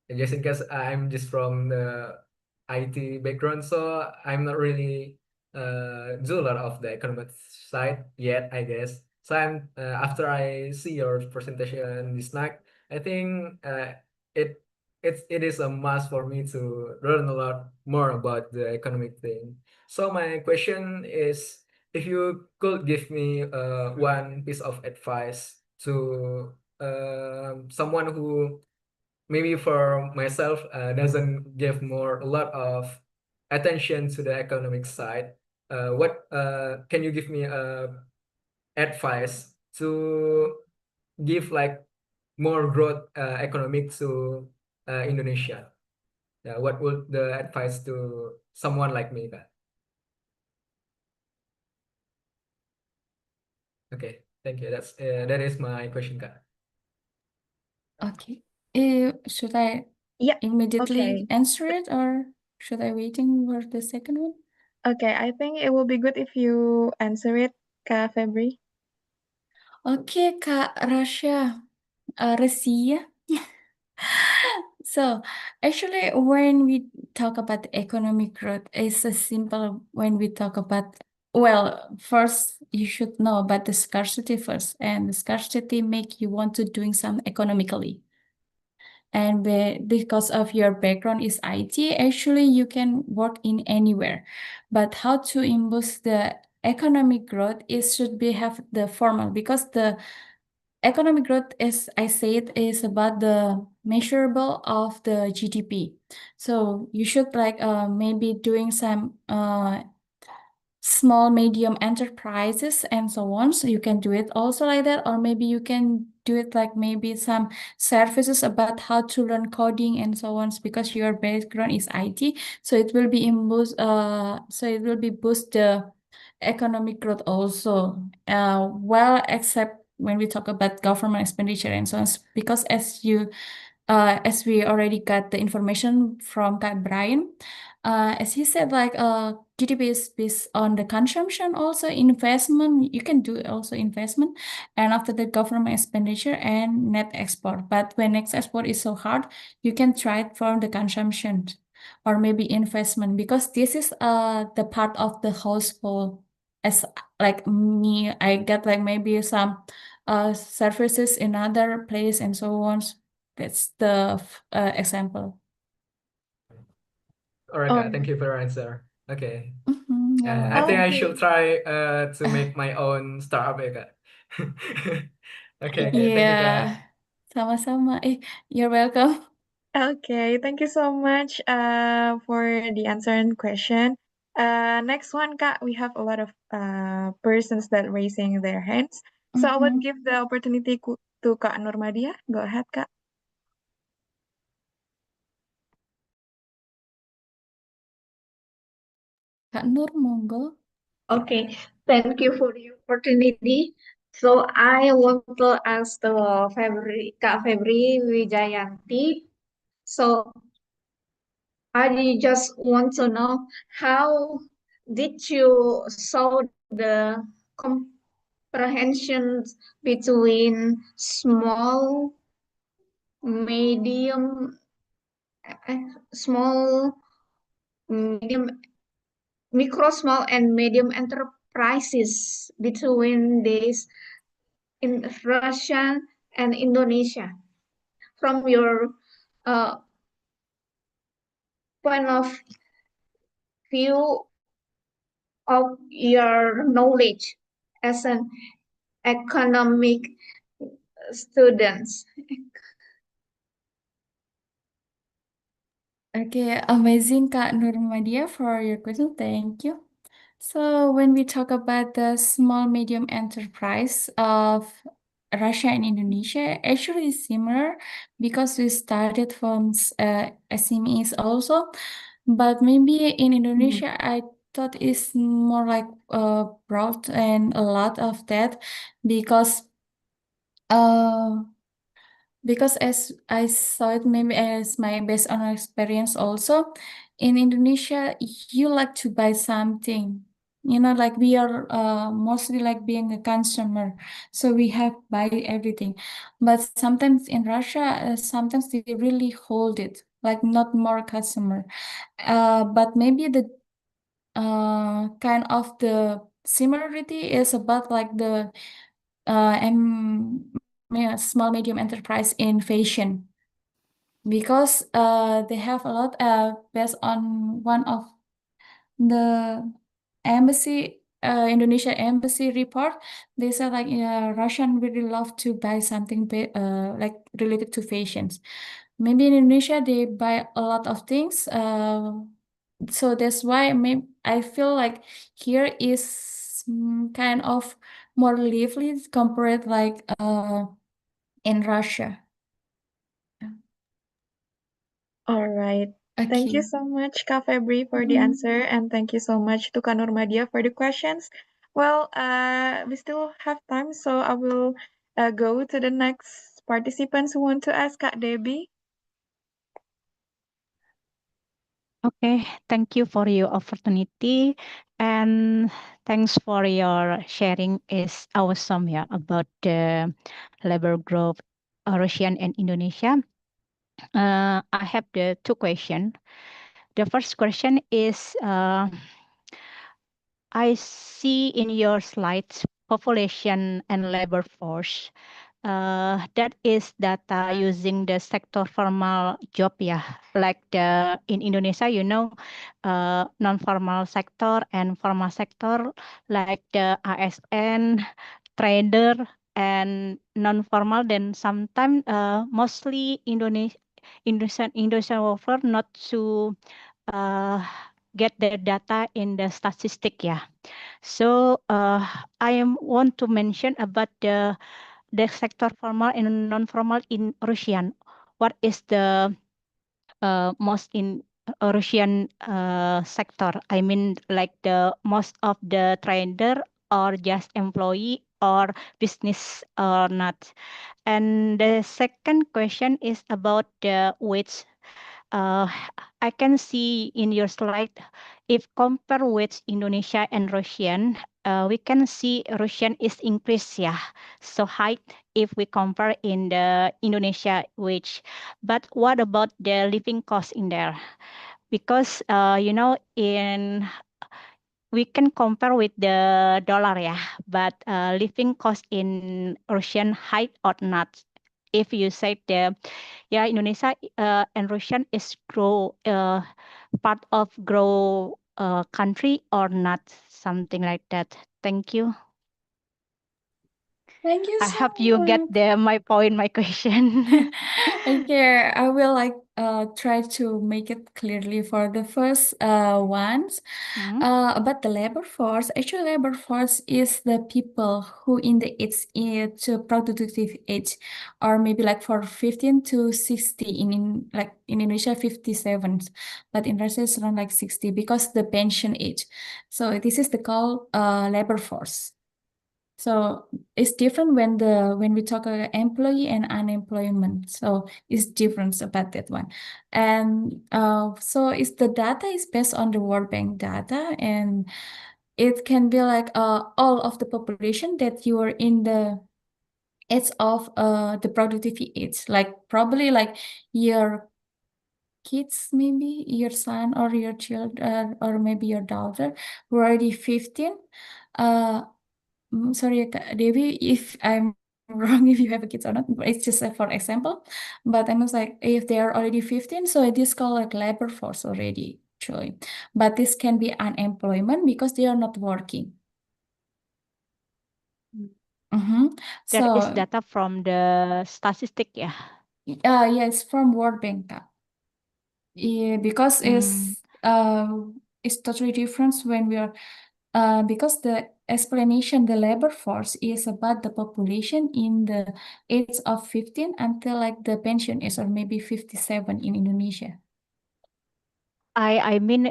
Speaker 8: and just in case I'm just from the IT background, so I'm not really do a lot of the economic side yet, I guess. So I'm after I see your presentation this night, I think it it is a must for me to learn a lot more about the economic thing. So my question is, if you could give me one piece of advice to someone who maybe for myself doesn't give more a lot of attention to the economic side, what can you give me advice to give like more growth economic to Indonesia? Yeah, what would the advice to someone like me, Kak? Okay, thank you. That is my question, Kak.
Speaker 5: Okay. Should I
Speaker 1: Yeah,
Speaker 5: immediately
Speaker 1: okay.
Speaker 5: answer it or should I waiting for the second one?
Speaker 1: Okay, I think it will be good if you answer it, Kak Febri.
Speaker 5: Oke, Kak Rasya, Resia. So, actually, when we talk about economic growth, it's a simple when we talk about, well, first you should know about the scarcity first, and the scarcity make you want to doing some economically. And because of your background is IT, actually you can work in anywhere. But how to boost the economic growth is should be have the formal because the economic growth, as I said, is about the measurable of the GDP. So you should like maybe doing some small medium enterprises and so on, so you can do it also like that, or maybe you can do it like maybe some services about how to learn coding and so on, because your background is IT, so it will be boost the economic growth also, well, except when we talk about government expenditure and so on, because as we already got the information from Kak Brian, as he said, like GDP is based on the consumption, also investment. You can do also investment, and after the government expenditure and net export. But when net export is so hard, you can try it from the consumption or maybe investment, because this is the part of the household. As like me, I get like maybe some services in other place and so on. That's the example.
Speaker 8: All right, Kak, thank
Speaker 1: Um,
Speaker 8: you for your answer. Okay.
Speaker 5: You're
Speaker 8: I think I
Speaker 5: welcome.
Speaker 8: should
Speaker 1: okay.
Speaker 8: try to make my own startup ya, Kak. Okay. Thank you, Kak.
Speaker 5: Iya, sama-sama. You're welcome.
Speaker 1: Okay, thank you so much for the answer and question. Next one, Kak, we have a lot of persons that raising their hands. So I would give the opportunity to Kak Nurmadia. Go ahead, Kak.
Speaker 5: Kak Nur, monggo.
Speaker 9: Okay, thank you for the opportunity. So I want to ask the Kak Febri Wijayanti. So I just want to know, how did you saw the comprehension between small, medium, small, medium, micro, small, and medium enterprises between these in Russia and Indonesia, from your uh, point of view of your knowledge as an economic students?
Speaker 5: Okay, amazing, Kak Nurmadia, for your question. Thank you. So when we talk about the small medium enterprise of Russia and Indonesia, actually is similar because we started from SMEs also, but maybe in Indonesia I thought it's more like broad and a lot of that, because uh as I saw it, maybe as my based on experience also, in Indonesia, you like to buy something. like we are mostly like being a consumer, so we have buy everything. But sometimes in Russia, sometimes they really hold it, like not more customer. But maybe the kind of the similarity is about like the small medium enterprise in fashion, because they have a lot based on one of the embassy Indonesia embassy report. They said like Russian really love to buy something like related to fashions. Maybe in Indonesia they buy a lot of things, so that's why I feel like here is kind of more lively compared like in Russia.
Speaker 1: All right. Thank you
Speaker 5: Okay.
Speaker 1: so much, Kak Febri, for the answer, and thank you so much to Kak Nurmadia for the questions. Well, we still have time, so I will go to the next participants who want to ask Kak Debbie.
Speaker 10: Okay, thank you for your opportunity and thanks for your sharing is awesome, yeah, about the labor growth Russian and Indonesia. I have the two questions. The first question is I see in your slides population and labor force. That is data using the sector formal job, yeah, like the in Indonesia, non-formal sector and formal sector, like the ASN, trader, and non-formal. Then sometimes, mostly Indonesian worker not to uh, get the data in the statistic, yeah. So I want to mention about the sector formal and non-formal in Russian. What is the most in Russian sector? I mean, like the most of the trader or just employee or business or not. And the second question is about the wage. uh, I can see in your slide, if compare with Indonesia and Russian, we can see Russian is increased, yeah, so high if we compare in the Indonesia wage. But what about the living cost in there? Because in we can compare with the dollar, yeah, but living cost in Russian high or not? If you say the Indonesia and Russian is grow part of grow country or not, something like that. Thank you.
Speaker 5: Thank you
Speaker 10: I
Speaker 5: so
Speaker 10: hope you get
Speaker 5: much.
Speaker 10: my point, my question.
Speaker 5: Okay, I will like try to make it clearly for the first ones.
Speaker 10: Hmm?
Speaker 5: About the labor force. Actually, labor force is the people who in the to productive age, or maybe like for 15 to 60 like in Indonesia 57, but in Russia it's around like 60 because the pension age. So this is the call labor force. So it's different when we talk about employee and unemployment. So it's different about that one. And so it's the data is based on the World Bank data, and it can be like all of the population that you are in the age of the productivity age, like probably like your kids, maybe your son or your child, or maybe your daughter who are already 15. Uh, sorry, Kak Devi, if I'm wrong, if you have a kids or not, but it's just for example. But I was like, if they are already 15, so it is called like labor force already, actually. But this can be unemployment because they are not working. Mm-hmm.
Speaker 10: That is
Speaker 5: So,
Speaker 10: data from the statistic, yeah.
Speaker 5: yes, from World Bank, Kak. Yeah, because
Speaker 10: Mm.
Speaker 5: it's totally different when we are because the explanation the labor force is about the population in the age of 15 until like the pension is or maybe 57 in Indonesia.
Speaker 10: I mean,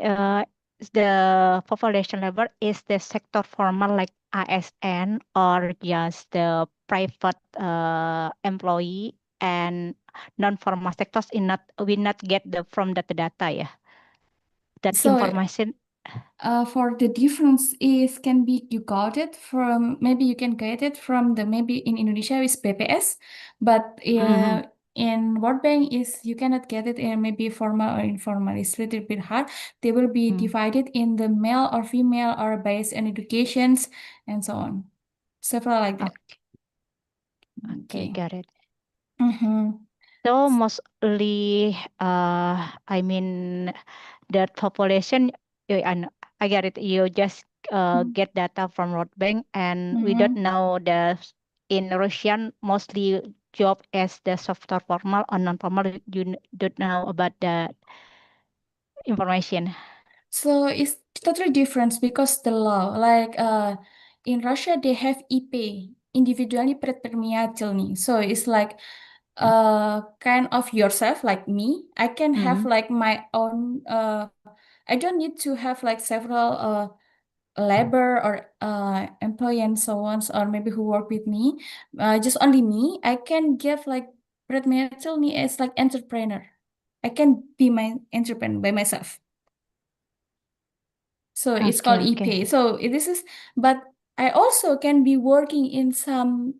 Speaker 10: the population level is the sector formal like ASN or just the private employee and non-formal sectors in not we not get the from that data, yeah, that
Speaker 5: So
Speaker 10: information.
Speaker 5: For the difference is can be you got it from maybe you can get it from the maybe in Indonesia is BPS, but in World Bank is you cannot get it in maybe formal or informal. It's a little bit hard. They will be divided in the male or female or based on educations and so on. Several like that.
Speaker 10: Okay, got it.
Speaker 5: Mm-hmm.
Speaker 10: So mostly, I mean, that population, and I get it. You just get data from World Bank, and we don't know in Russian mostly job as the software formal or non-formal. You don't know about that information.
Speaker 5: So it's totally different because the law, like in Russia, they have IP, individually предпринимательный. So it's like kind of yourself, like me. I can have like my own. I don't need to have like several labor or employee and so on, or maybe who work with me. Just only me. I can give like предпринимательный as like entrepreneur. I can be my entrepreneur by myself. So it's called
Speaker 10: Okay,
Speaker 5: e-pay. So this is, but I also can be working in some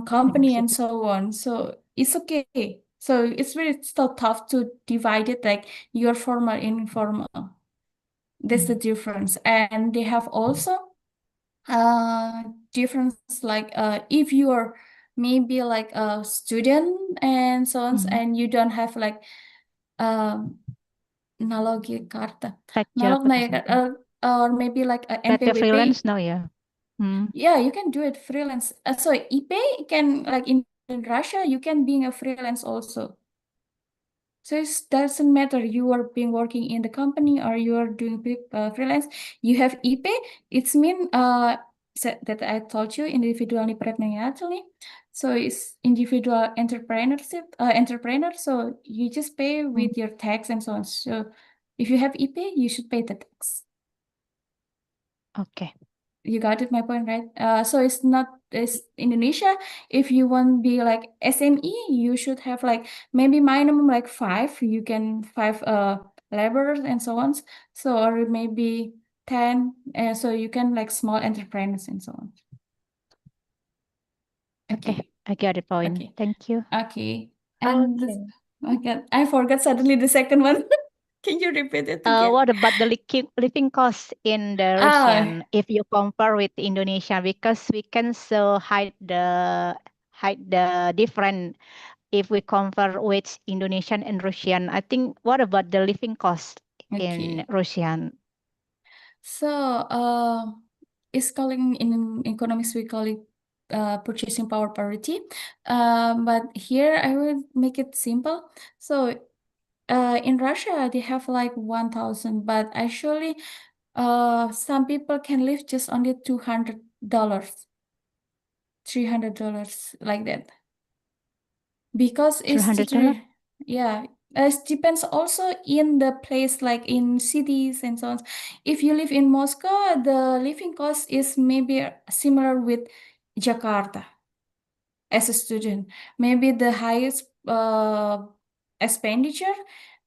Speaker 5: company and so on. So it's okay. So it's really still tough to divide it like your formal and informal. That's the difference. And they have also difference like if you're maybe like a student and so on and you don't have like um nalogi karta.
Speaker 10: Tech job
Speaker 5: Nalog
Speaker 10: or
Speaker 5: na
Speaker 10: something.
Speaker 5: or maybe like a
Speaker 10: But the
Speaker 5: NPWP.
Speaker 10: freelance, no, yeah.
Speaker 5: Yeah, you can do it freelance. So ePay can like in Russia, you can being a freelance also. So it doesn't matter you are being working in the company or you are doing freelance. You have ePay. It's mean that I told you individually предпринимательный. So it's individual entrepreneurship entrepreneur. So you just pay with your tax and so on. So if you have ePay, you should pay the tax.
Speaker 10: Okay.
Speaker 5: You got it, my point, right? So it's not it's Indonesia. If you want to be like SME, you should have like maybe minimum like five. You can five laborers and so on. So or maybe 10. So you can like small entrepreneurs and so on.
Speaker 10: Okay, I got the point.
Speaker 5: Okay.
Speaker 10: Thank you.
Speaker 5: Okay. And I forgot suddenly the second one. Can you repeat it again?
Speaker 10: What about the living cost in the Russian if you compare with Indonesia? Because we can so hide the different if we compare with Indonesian and Russian. I think what about the living cost in Russian?
Speaker 5: So it's calling in economics we call it purchasing power parity. But here I will make it simple. So in Russia they have like 1,000, but actually some people can live just only $200, $300 like that. Because it's
Speaker 10: $300?
Speaker 5: yeah, it depends also in the place, like in cities and so on. If you live in Moscow, the living cost is maybe similar with Jakarta as a student. Maybe the highest expenditure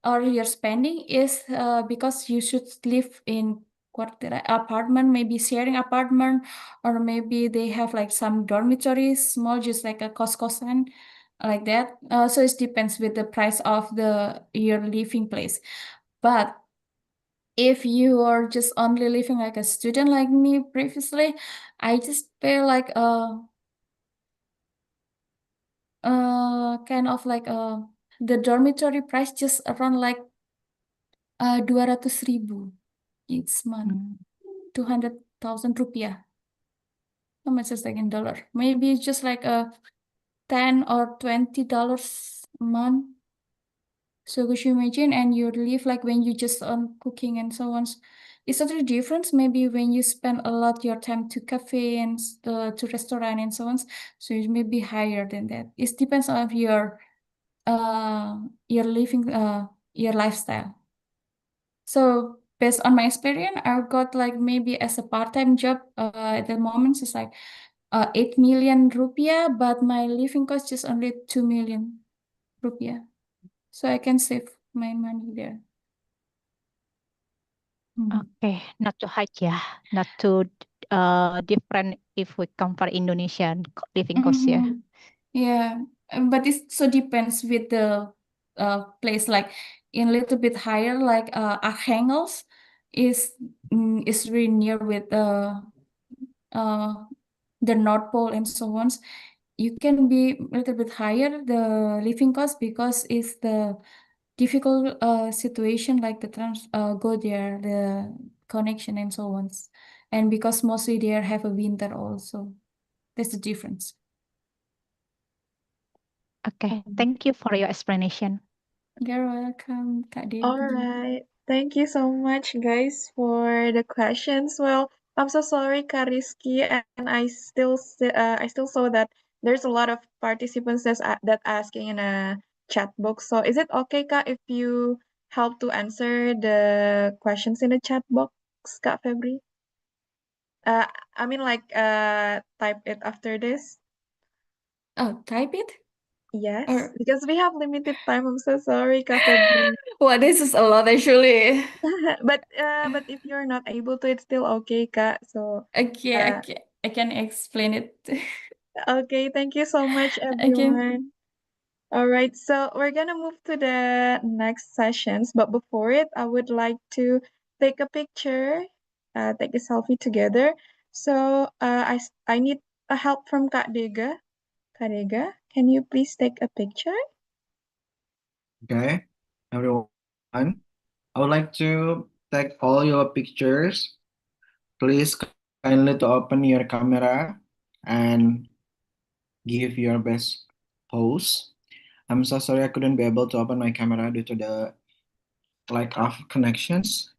Speaker 5: or your spending is because you should live in apartment, maybe sharing apartment, or maybe they have like some dormitories, small, just like a kos-kosan, like that. So it depends with the price of your living place. But if you are just only living like a student like me previously, I just pay like kind of like the dormitory price just around like 200,000 each month, 200,000 rupiah. How much is like in dollar? Maybe it's just like $10 or $20 a month. So could you imagine? And you live like when you just on cooking and so on. It's totally different. Maybe when you spend a lot your time to cafe and to restaurant and so on. So it may be higher than that. It depends on your living your lifestyle. So based on my experience, I got like maybe as a part-time job at the moment it's like 8 million rupiah, but my living cost is only 2 million rupiah. So I can save my money there.
Speaker 10: Okay, not too high, yeah, not too different if we compare Indonesian living cost, yeah.
Speaker 5: Yeah, but it so depends with the place. Like in a little bit higher, like Archangels is really near with uh the North Pole and so on. You can be a little bit higher the living cost because it's the difficult situation like the trans go there, the connection and so on, and because mostly there have a winter also. That's the difference.
Speaker 10: Okay, thank you for your explanation.
Speaker 5: You're welcome, Kak
Speaker 1: All
Speaker 5: Debbie.
Speaker 1: right. Thank you so much, guys, for the questions. Well, I'm so sorry, Kariski, and I still saw that there's a lot of participants that asking in a chat box. So is it okay, Kak, if you help to answer the questions in the chat box, Kak Febri? Uh, I mean, like, type it after this.
Speaker 5: Oh, type it?
Speaker 1: Yes,
Speaker 5: Or
Speaker 1: because we have limited time. I'm so sorry, Kak Febri.
Speaker 5: well, this is a lot actually.
Speaker 1: But if you're not able to, it's still okay, Kak. So,
Speaker 5: Okay,
Speaker 1: uh,
Speaker 5: I can explain it.
Speaker 1: okay, thank you so much,
Speaker 5: Okay.
Speaker 1: everyone. All right, so we're gonna move to the next sessions, but before it, I would like to take a picture, take a selfie together. So, I need a help from Kak Dega. Kak Dega, can you please take a picture?
Speaker 11: Okay, everyone, I would like to take all your pictures. Please kindly to open your camera and give your best pose. I'm so sorry I couldn't be able to open my camera due to the lack of connections.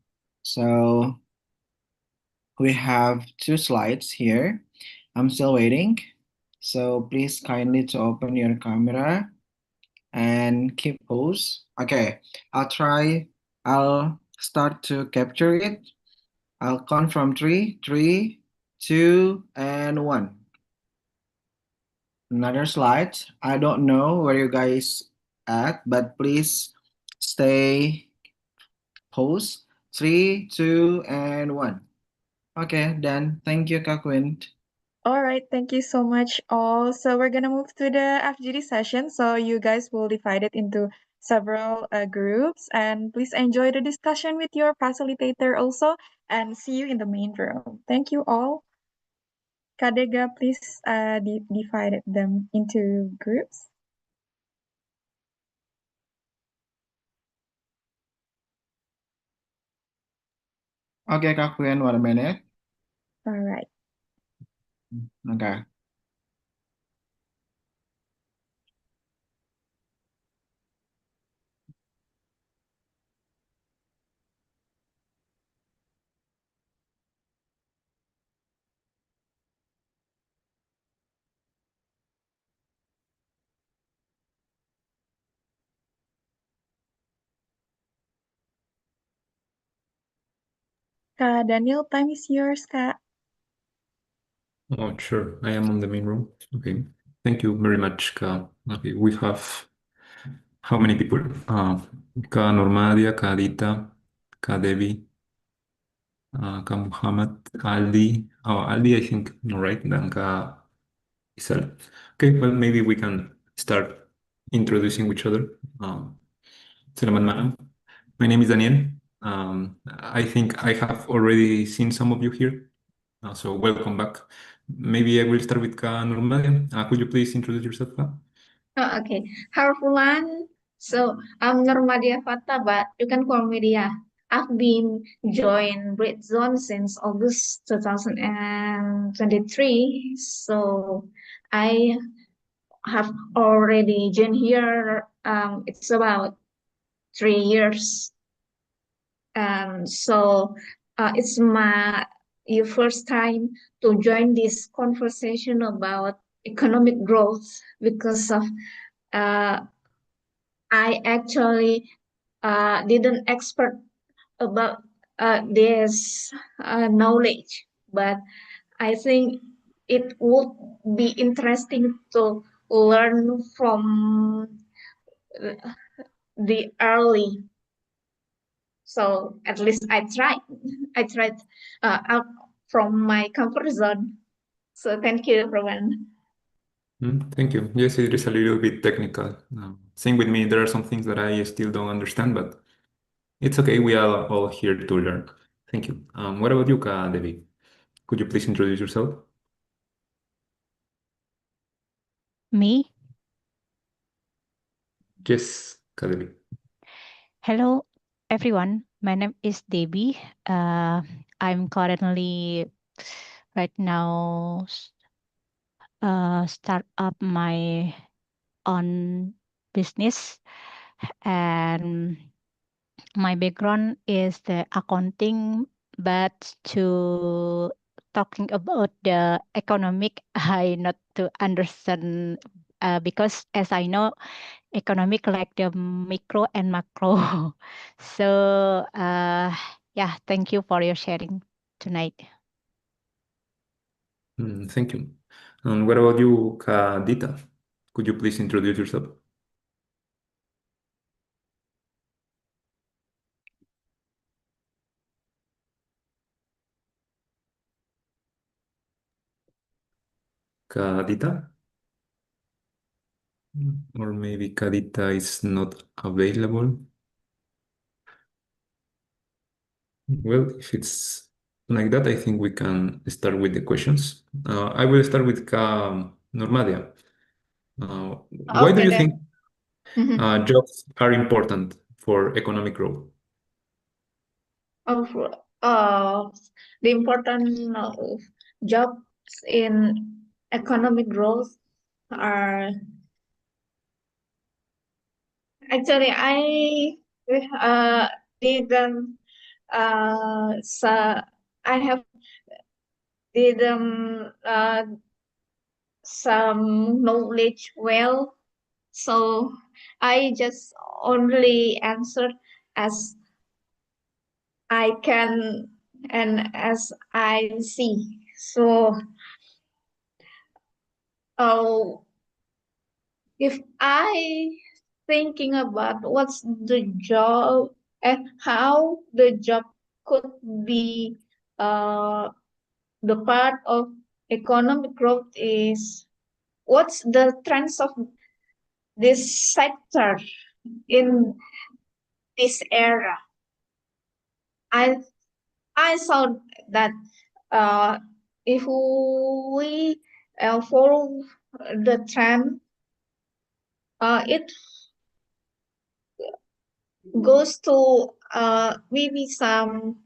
Speaker 11: So we have two slides here. I'm still waiting. So please kindly to open your camera and keep pose. Okay, I'll try. I'll start to capture it. I'll count from three, three, two, and one. Another slide. I don't know where you guys at, but please stay pose. Three, two, and one. Okay, then thank you, Kakwin.
Speaker 1: All right, thank you so much all. So we're gonna move to the FGD session. So you guys will divide it into several groups, and please enjoy the discussion with your facilitator also, and see you in the main room. Thank you all. Kadega, please divide them into groups.
Speaker 11: Okay, Kakwin, 1 minute.
Speaker 1: All right.
Speaker 11: Okay.
Speaker 1: Kak Daniel, time is yours, Kak.
Speaker 12: Oh, sure. I am on the main room. Okay. Thank you very much, Ka. Okay, we have how many people? Ka Normadia, Ka Adita, Ka Devi, Ka Muhammad, Ka Aldi. Oh, Aldi, I think, no, right? Then Ka Isal. Okay, well, maybe we can start introducing each other. Selamat malam. My name is Daniel. I think I have already seen some of you here. So welcome back. Maybe I will start with Ka Normadia. Could you please introduce yourself, Ka?
Speaker 9: Oh, okay. Hello, everyone. So I'm Normadia Fata, but you can call me Dia. I've been joined Britzone since August 2023. So I have already joined here. It's about 3 years. It's my first time to join this conversation about economic growth because of uh, I actually didn't expert about this knowledge, but I think it would be interesting to learn from the early So at least I tried. I tried out from my comfort zone. So thank you, everyone.
Speaker 12: Thank you. Yes, it is a little bit technical. Same with me. There are some things that I still don't understand, but it's okay. We are all here to learn. Thank you. What about you, Devi? Could you please introduce yourself?
Speaker 10: Me?
Speaker 12: Yes, Devi.
Speaker 10: Hello, everyone. My name is Debbie. I'm currently right now start up my own business, and my background is the accounting, but to talking about the economic, I not to understand because as I know, economic like the micro and macro. So yeah, thank you for your sharing tonight.
Speaker 12: Thank you. And what about you, Kadita? Could you please introduce yourself? Kadita? Or maybe Kadita is not available. Well, if it's like that, I think we can start with the questions. I will start with Normadia. Why do
Speaker 9: Okay
Speaker 12: you
Speaker 9: then.
Speaker 12: think jobs are important for economic growth?
Speaker 9: Of the important of jobs in economic growth are actually I didn't so I have didn't some knowledge well, so I just only answer as I can and as I see. So, oh, if I thinking about what's the job and how the job could be the part of economic growth is what's the trends of this sector in this era. I I saw that uh, if we follow the trend, it goes to maybe some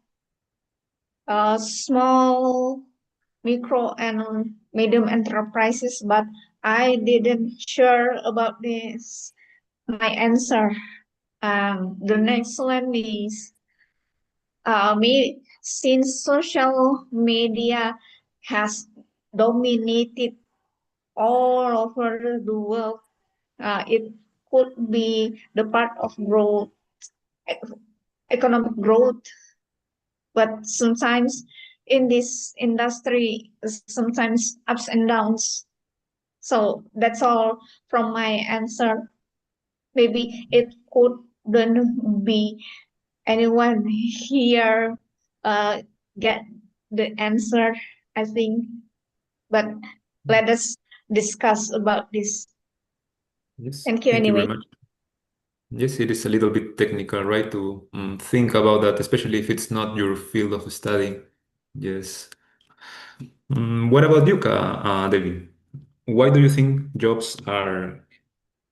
Speaker 9: small, micro, and medium enterprises, but I didn't sure about this. My answer. The next one is me since social media has dominated all over the world, it could be the part of growth, economic growth, but sometimes in this industry, sometimes ups and downs. So that's all from my answer. Maybe it couldn't be anyone here get the answer, I think, but let us discuss about this.
Speaker 12: Yes,
Speaker 9: Thank you
Speaker 12: thank you very
Speaker 9: anyway.
Speaker 12: much. Yes, it is a little bit technical, right, to think about that, especially if it's not your field of study. Yes. What about you, David? Why do you think jobs are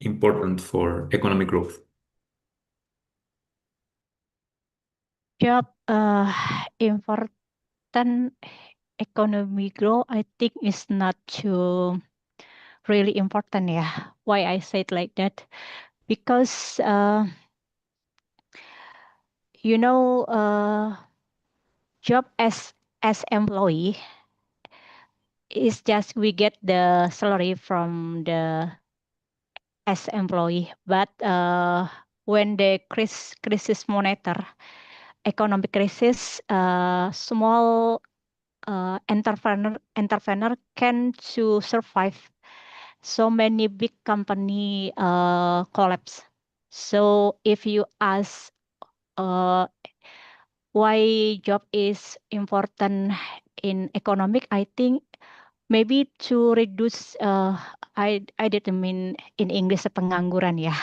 Speaker 12: important for economic growth?
Speaker 10: Job important economy growth, I think is not too really important. Yeah, why I said like that? Because you know, job as employee is just we get the salary from the as employee, but when the crisis monitor economic crisis, small entrepreneur can to survive. So many big company collapse. So if you ask why job is important in economic, I think maybe to reduce I didn't mean in English pengangguran ya,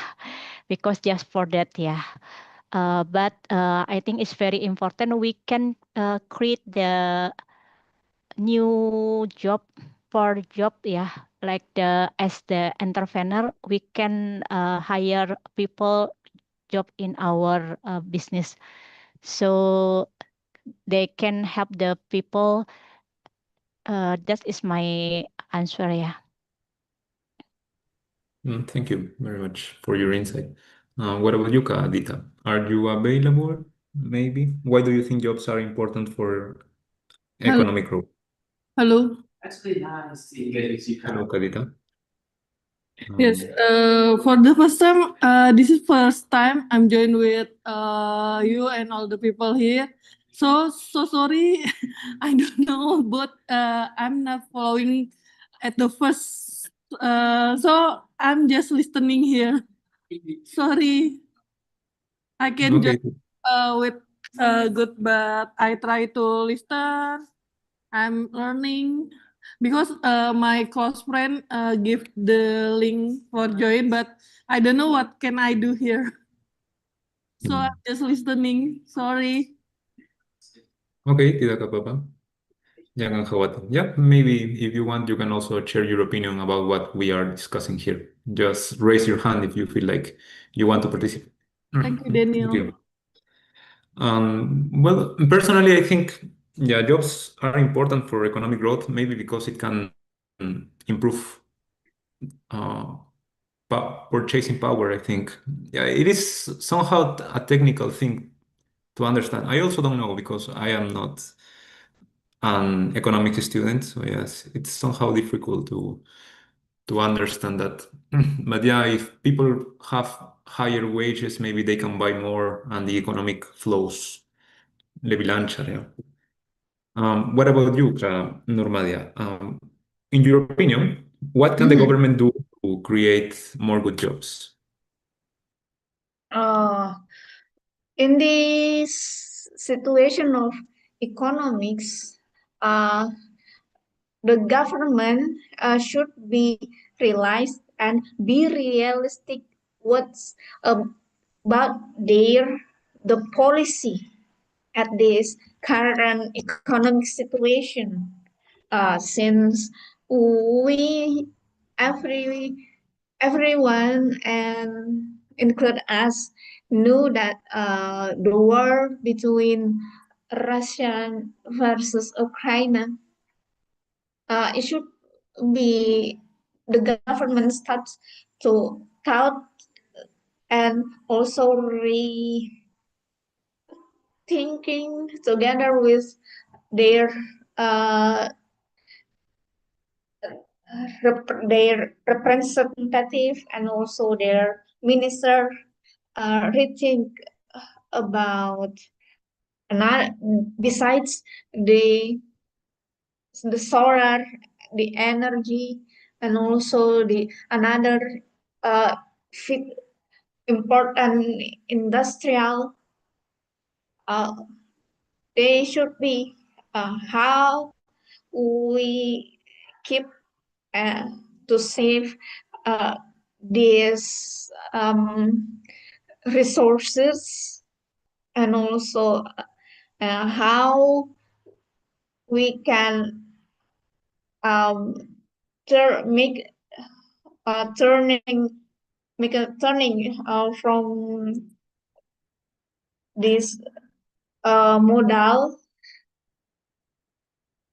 Speaker 10: because just for that ya. But I think it's very important we can create the new job for job ya, like as the entrepreneur we can hire people job in our business, so they can help the people. That is my answer ya.
Speaker 12: Thank you very much for your insight. What about you, Adita? Are you available? Maybe. Why do you think jobs are important for
Speaker 13: Hello.
Speaker 12: economic growth?
Speaker 13: Hello.
Speaker 12: Hello, Kadita.
Speaker 13: Yes. For the first time, this is first time I'm joined with you and all the people here. So sorry, I don't know, but I'm not following at the first. So I'm just listening here. Sorry, I can
Speaker 12: Okay.
Speaker 13: just with good, but I try to listen. I'm learning because my close friend give the link for join, but I don't know what can I do here. So I'm just listening. Sorry.
Speaker 12: Okay, tidak apa-apa. Jangan khawatir. Yeah, maybe if you want, you can also share your opinion about what we are discussing here. Just raise your hand if you feel like you want to participate.
Speaker 13: Thank you, Daniel.
Speaker 12: Thank you. Well, personally, I think, yeah, jobs are important for economic growth, maybe because it can improve uh, purchasing power, I think. Yeah, it is somehow a technical thing to understand. I also don't know because I am not an economics student, so yes, it's somehow difficult to understand that. But yeah, if people have higher wages, maybe they can buy more and the economic flows lebih lancar, yeah. What about you, Nurmadia? In your opinion, what can the government do to create more good jobs?
Speaker 9: Uh, in this situation of economics, the government should be realized and be realistic what's about the policy at this current economic situation, since we every everyone and include us knew that the war between Russia versus Ukraine, it should be the government starts to thought and also rethinking together with their uh, their representative and also their minister, rethink about another besides the solar, the energy, and also the another uh, important industrial. Uh, they should be how we keep uh, to save uh, these resources, and also how we can um, make turning make a turning from this modal.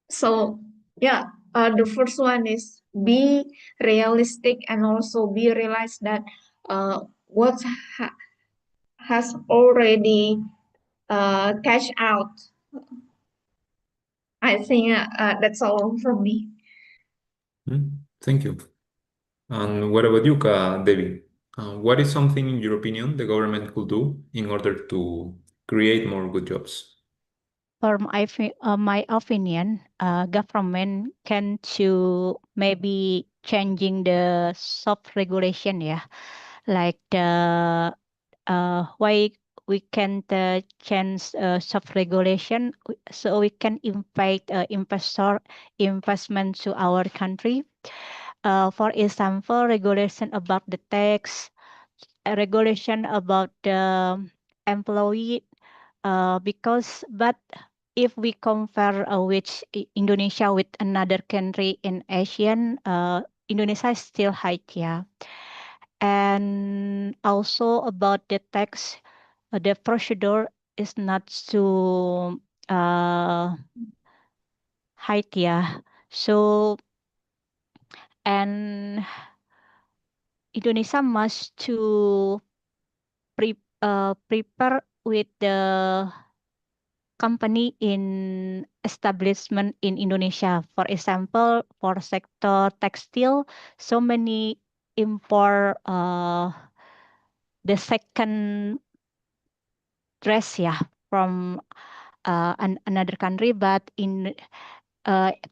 Speaker 9: So yeah, the first one is be realistic and also be realized that what has already cashed out. I think that's all from me.
Speaker 12: Thank you. And what about you, Devi? What is something, in your opinion, the government could do in order to create more good jobs?
Speaker 10: For my opinion, government can to maybe changing the soft regulation, yeah, like the why we can change self-regulation so we can invite investment to our country. For example, regulation about the tax, regulation about the employee, but if we compare which Indonesia with another country in Asian, Indonesia is still high, yeah. And also about the tax, the procedure is not so high, yeah. So, and Indonesia must to prepare with the company in establishment in Indonesia. For example, for sector textile, so many import the second dress, yeah, from another country, but in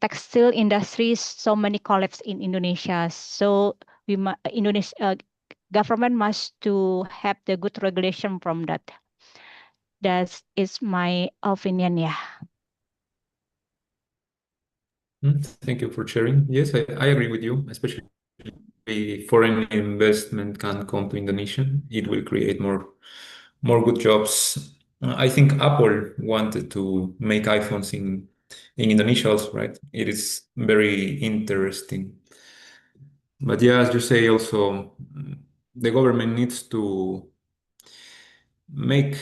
Speaker 10: textile industries, so many collapse in Indonesia. So Indonesia government must to have the good regulation from that. That is my opinion, yeah.
Speaker 12: Thank you for sharing. Yes, I agree with you, especially foreign investment can come to Indonesia. It will create more good jobs. I think Apple wanted to make iPhones in Indonesia also, right? It is very interesting. But yeah, as you say, also the government needs to make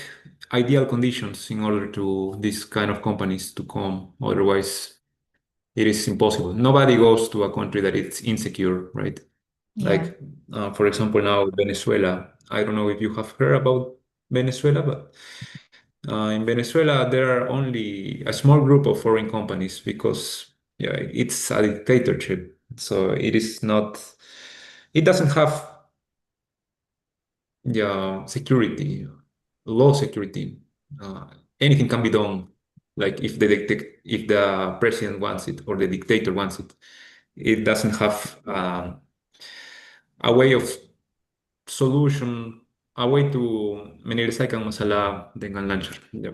Speaker 12: ideal conditions in order to these kind of companies to come. Otherwise, it is impossible. Nobody goes to a country that is insecure, right?
Speaker 10: Yeah.
Speaker 12: Like, for example, now Venezuela. I don't know if you have heard about Venezuela, but in Venezuela there are only a small group of foreign companies because yeah, it's a dictatorship. So it is not. It doesn't have yeah security, law security. Uh, Anything can be done. Like if the president wants it or the dictator wants it, it doesn't have a way of solution, a way to menyelesaikan masalah dengan lancar. Ya.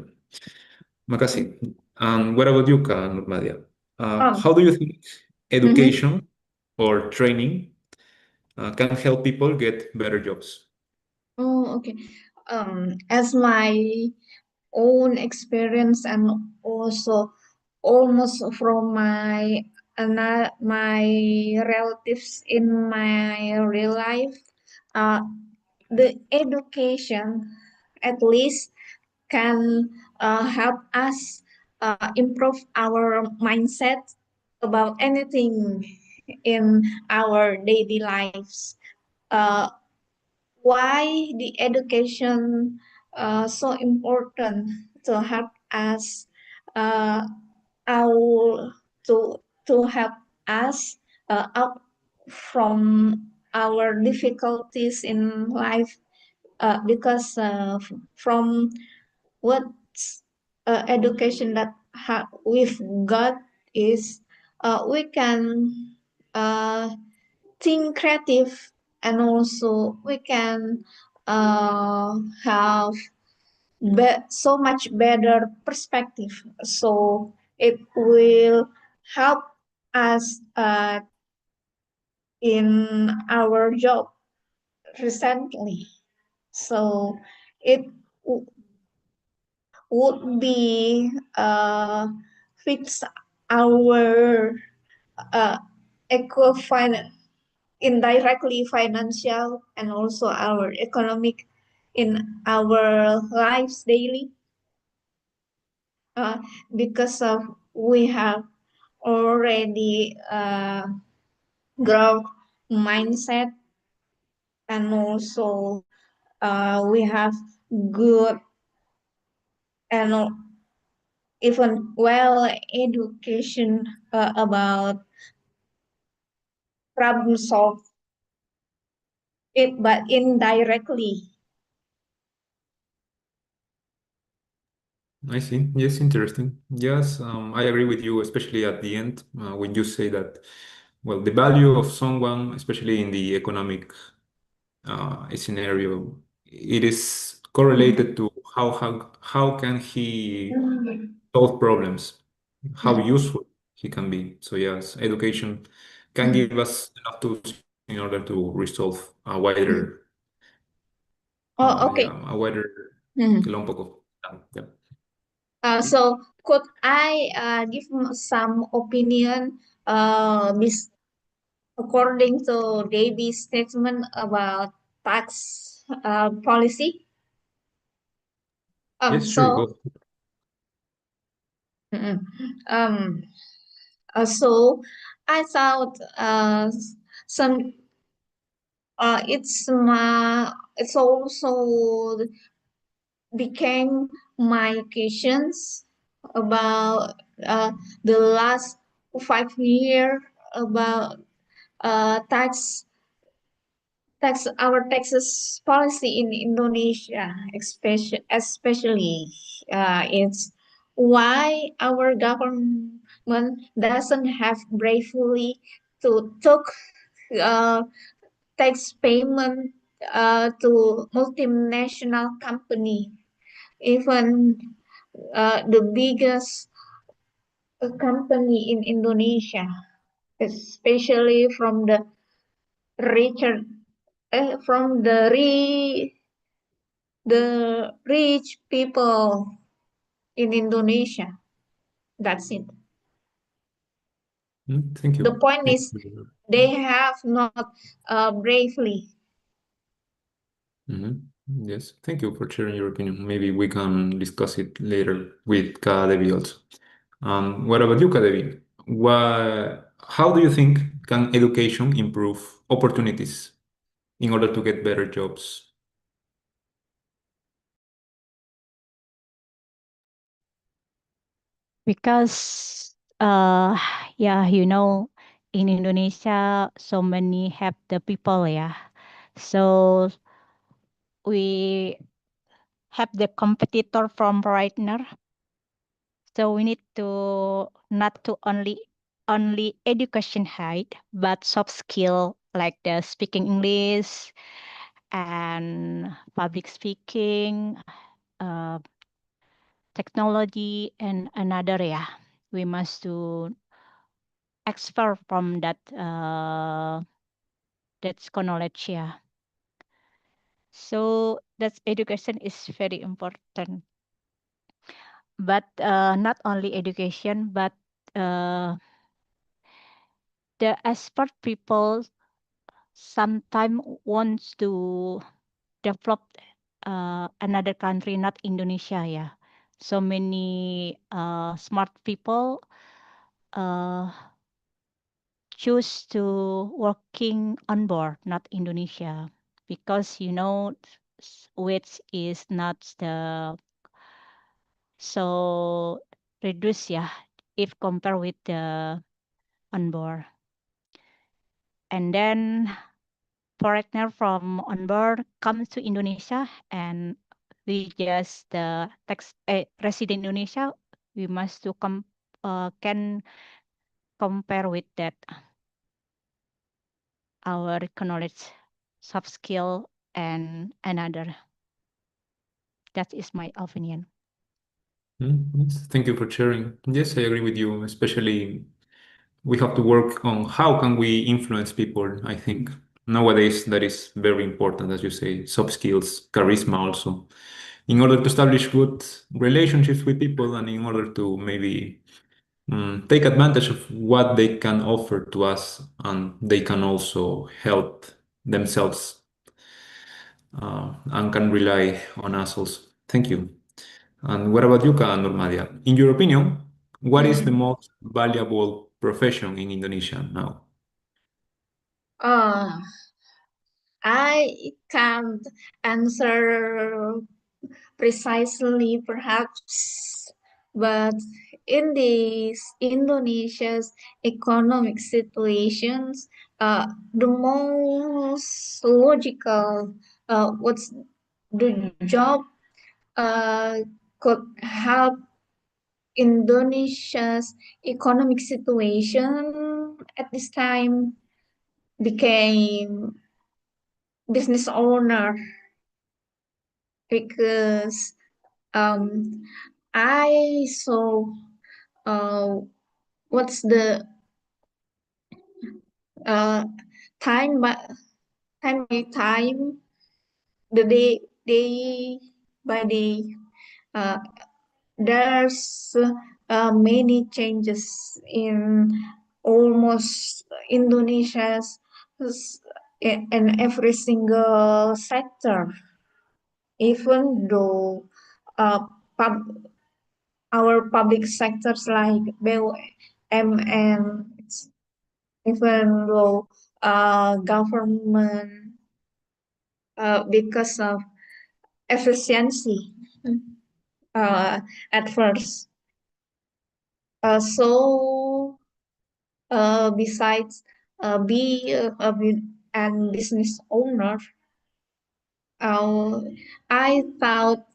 Speaker 12: Makasih. And what about you, Kak Nurmadia?
Speaker 9: Um,
Speaker 12: How do you think
Speaker 9: mhm.
Speaker 12: education or training can help people get better jobs?
Speaker 9: Oh, okay. As my own experience and also almost from my relatives in my real life, uh, the education at least can help us improve our mindset about anything in our daily lives. Uh, why the education so important to help us uh, our to help us out from our difficulties in life because from what education that we've got is we can uh, think creative and also we can have so much better perspective, so it will help us in our job recently, so it would be fix our eco finance indirectly financial and also our economic in our lives daily uh, because of we have already growth mindset and also we have good and even well education about problem solve it but indirectly.
Speaker 12: I see. Yes, interesting. Yes, I agree with you, especially at the end when you say that, well, the value of someone, especially in the economic scenario, it is correlated to how can he solve problems, how useful he can be. So yes, education can give us enough tools in order to resolve a wider,
Speaker 9: Oh, okay.
Speaker 12: a wider
Speaker 9: Mhm.
Speaker 12: kelompok of yeah.
Speaker 9: So could I give some opinion according to Davy's statement about tax policy?
Speaker 12: Yes, sure,
Speaker 9: So
Speaker 12: go.
Speaker 9: mm, um so I thought some it's also became my questions about the last 5 year about tax our taxes policy in Indonesia, especially it's why our government doesn't have bravely to took uh, tax payment to multinational company, even the biggest company in Indonesia, especially from the richer, from the rich people in Indonesia. That's it.
Speaker 12: Thank
Speaker 9: The
Speaker 12: you.
Speaker 9: point
Speaker 12: Thank
Speaker 9: is
Speaker 12: you.
Speaker 9: they have not bravely.
Speaker 12: Mhm. Yes, thank you for sharing your opinion. Maybe we can discuss it later with Kadevi also. What about you, Kadevi? How do you think can education improve opportunities in order to get better jobs?
Speaker 10: Because yeah, in Indonesia so many have the people, yeah. So we have the competitor from partner. So we need to not to only education height, but soft skill like the speaking English and public speaking, uh, technology, and another. Yeah, we must to expert from that's knowledge. Yeah. So that's education is very important, but not only education, but uh, the expert people sometimes wants to develop another country, not Indonesia. Yeah, so many smart people uh, choose to working on board, not Indonesia, because which is not the so reduce, yeah, if compared with the on board. And then foreigner from on board comes to Indonesia, and we just the tax resident Indonesia, we must to can compare with that our knowledge, soft skill, and another. That is my opinion.
Speaker 12: Yes, thank you for sharing. Yes, I agree with you. Especially, we have to work on how can we influence people. I think nowadays that is very important, as you say, soft skills, charisma also, in order to establish good relationships with people and in order to maybe take advantage of what they can offer to us and they can also help themselves and can rely on us also. Thank you. And what about you, Kak Nurmadia? In your opinion, what is the most valuable profession in Indonesia now?
Speaker 9: Uh, I can't answer precisely, perhaps, but in these Indonesia's economic situations, the most logical what's the job uh, could help Indonesia's economic situation at this time became business owner, because I saw uh, what's the uh, time by time, the day by day, uh, there's many changes in almost Indonesia's in every single sector, even though uh, pub, our public sectors like BUM and even though government because of efficiency at first. Besides be and business owner, I thought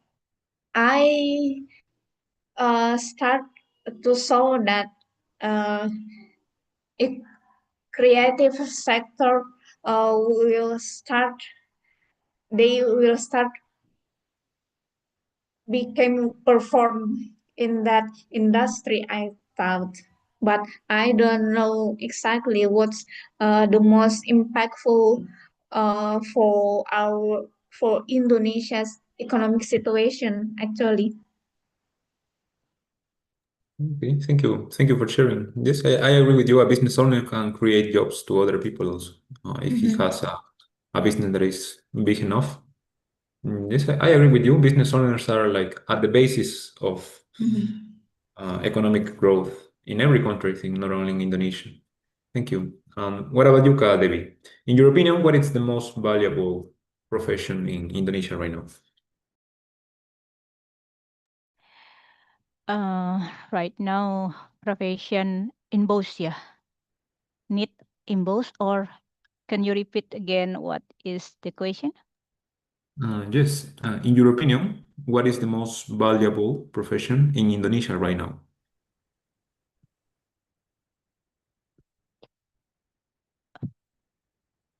Speaker 9: I start to saw that uh, if creative sector will start, they will start became perform in that industry, I thought. But I don't know exactly what's the most impactful for Indonesia's economic situation actually.
Speaker 12: Okay, thank you. Thank you for sharing. Yes, I agree with you. A business owner can create jobs to other people also, if he has a business that is big enough. Yes, I agree with you. Business owners are like at the basis of economic growth in every country, I think, not only in Indonesia. Thank you. What about you, Kak Devi? In your opinion, what is the most valuable profession in Indonesia right now?
Speaker 10: Right now, profession in both, yeah. Need in both, or can you repeat again what is the question?
Speaker 12: Yes, in your opinion, what is the most valuable profession in Indonesia right now?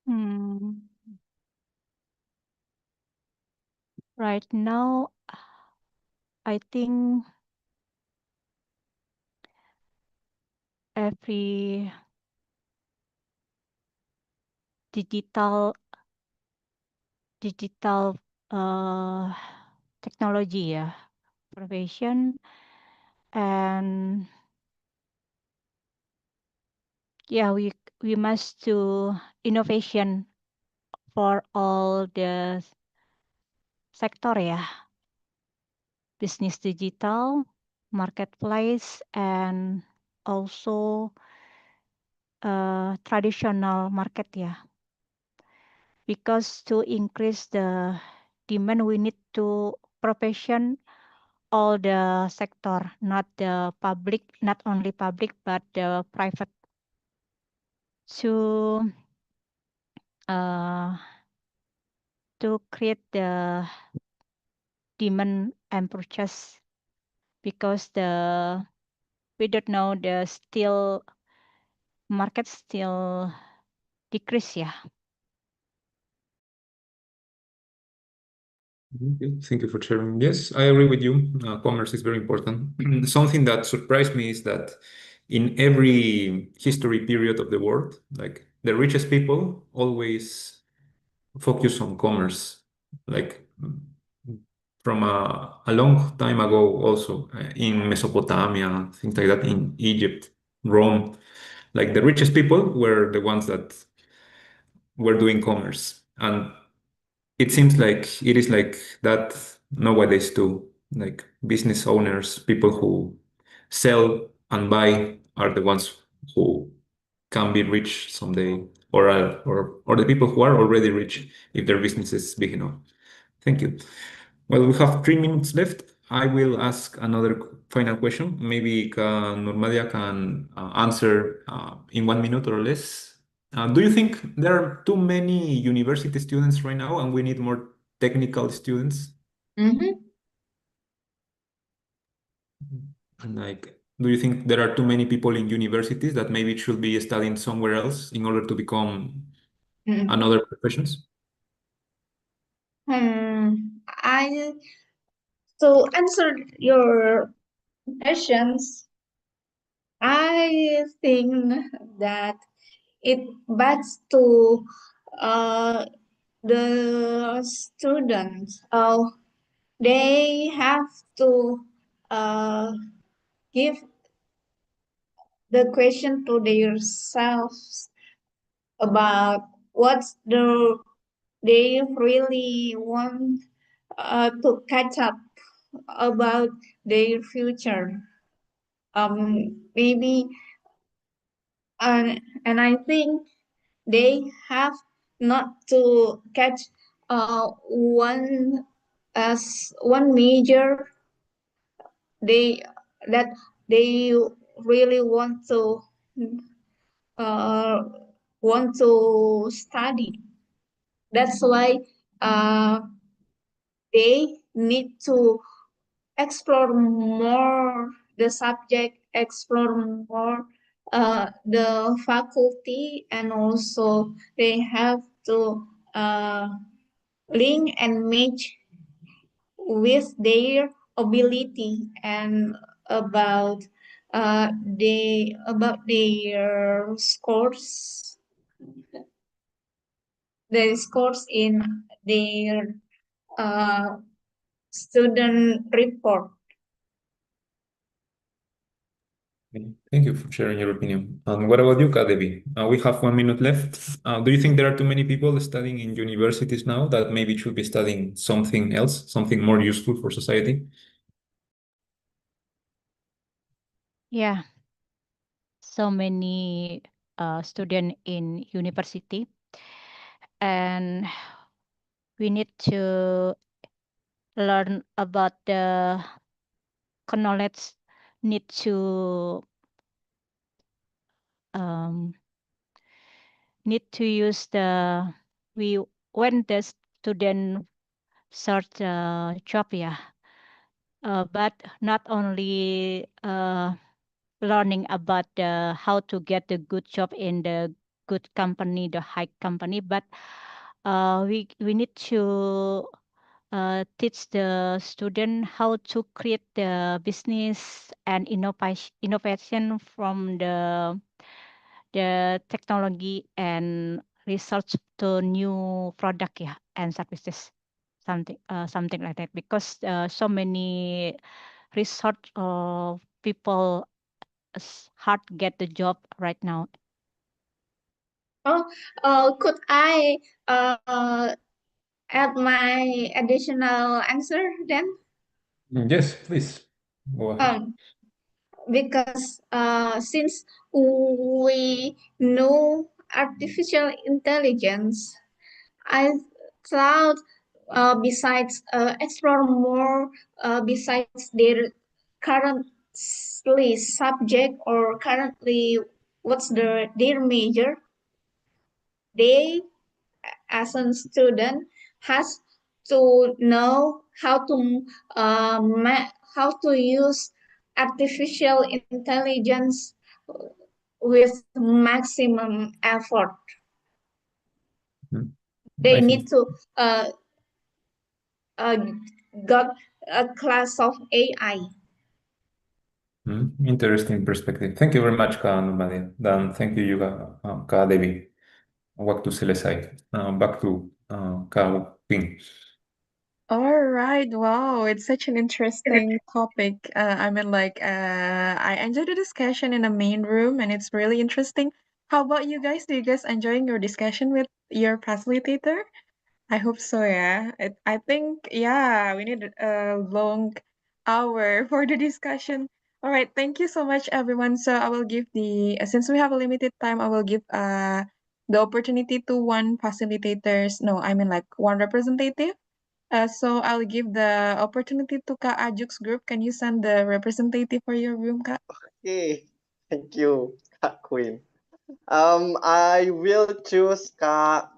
Speaker 10: Hmm. Right now, I think every digital technology, yeah, profession, and yeah, we must do innovation for all the sector, yeah, business digital, marketplace, and also traditional market, yeah. Because to increase the demand, we need to profession all the sector, not the public, not only public, but the private, to uh, to create the demand and purchase, because we don't know the still market still decrease, yeah.
Speaker 12: Thank you for sharing. Yes, I agree with you. Commerce is very important. Something that surprised me is that in every history period of the world, like the richest people always focus on commerce, like from a long time ago, also in Mesopotamia, things like that, in Egypt, Rome. Like the richest people were the ones that were doing commerce. And it seems like it is like that nowadays too. Like business owners, people who sell and buy are the ones who can be rich someday, or the people who are already rich if their business is big enough. Thank you. Well, we have 3 minutes left. I will ask another final question. Maybe Nurmadia can answer in 1 minute or less. Do you think there are too many university students right now and we need more technical students? And like, do you think there are too many people in universities that maybe should be studying somewhere else in order to become another professions?
Speaker 9: I to answer your questions, I think that it backs to the students. They have to give the question to themselves about they really want to catch up about their future. Maybe and I think they have not to catch one major they that they really uh, want to study. That's why uh, they need to explore more the subject, explore more the faculty, and also they have to uh, link and match with their ability and about about their scores in their uh, student report.
Speaker 12: Thank you for sharing your opinion. And what about you, Kadevi? We have 1 minute left. Do you think there are too many people studying in universities now that maybe should be studying something else, something more useful for society?
Speaker 10: Yeah, so many students in university, and we need to learn about the knowledge, need to um, use we when the student search job, yeah, but not only learning about how to get the good job in the good company, the high company, but we need to teach the student how to create the business and innovation from the technology and research to new product, yeah, and services, something like that, because so many research people hard to get the job right now.
Speaker 9: Could I add my additional answer then?
Speaker 12: Yes, please. Go ahead.
Speaker 9: Because since we know artificial intelligence, I thought besides explore more besides their currently subject or currently what's their major, they as a student has to know how to use artificial intelligence with maximum effort. They
Speaker 12: I think
Speaker 9: need to uh, got a class of AI.
Speaker 12: Interesting perspective. Thank you very much, Kak Nurmadia. Dan thank you juga, Kak Devi. Waktu selesai. Back to Kak Ping.
Speaker 1: All right. Wow, it's such an interesting topic. I enjoyed the discussion in the main room, and it's really interesting. How about you guys? Do you guys enjoying your discussion with your facilitator? I hope so, yeah. I think, yeah, we need a long hour for the discussion. All right, thank you so much, everyone. So I will give since we have a limited time, I will give the opportunity to one facilitators. No, I mean like one representative. So I'll give the opportunity to Kak Ajuk's group. Can you send the representative for your room, Kak?
Speaker 14: Okay, thank you, Kak Queen. I will choose Kak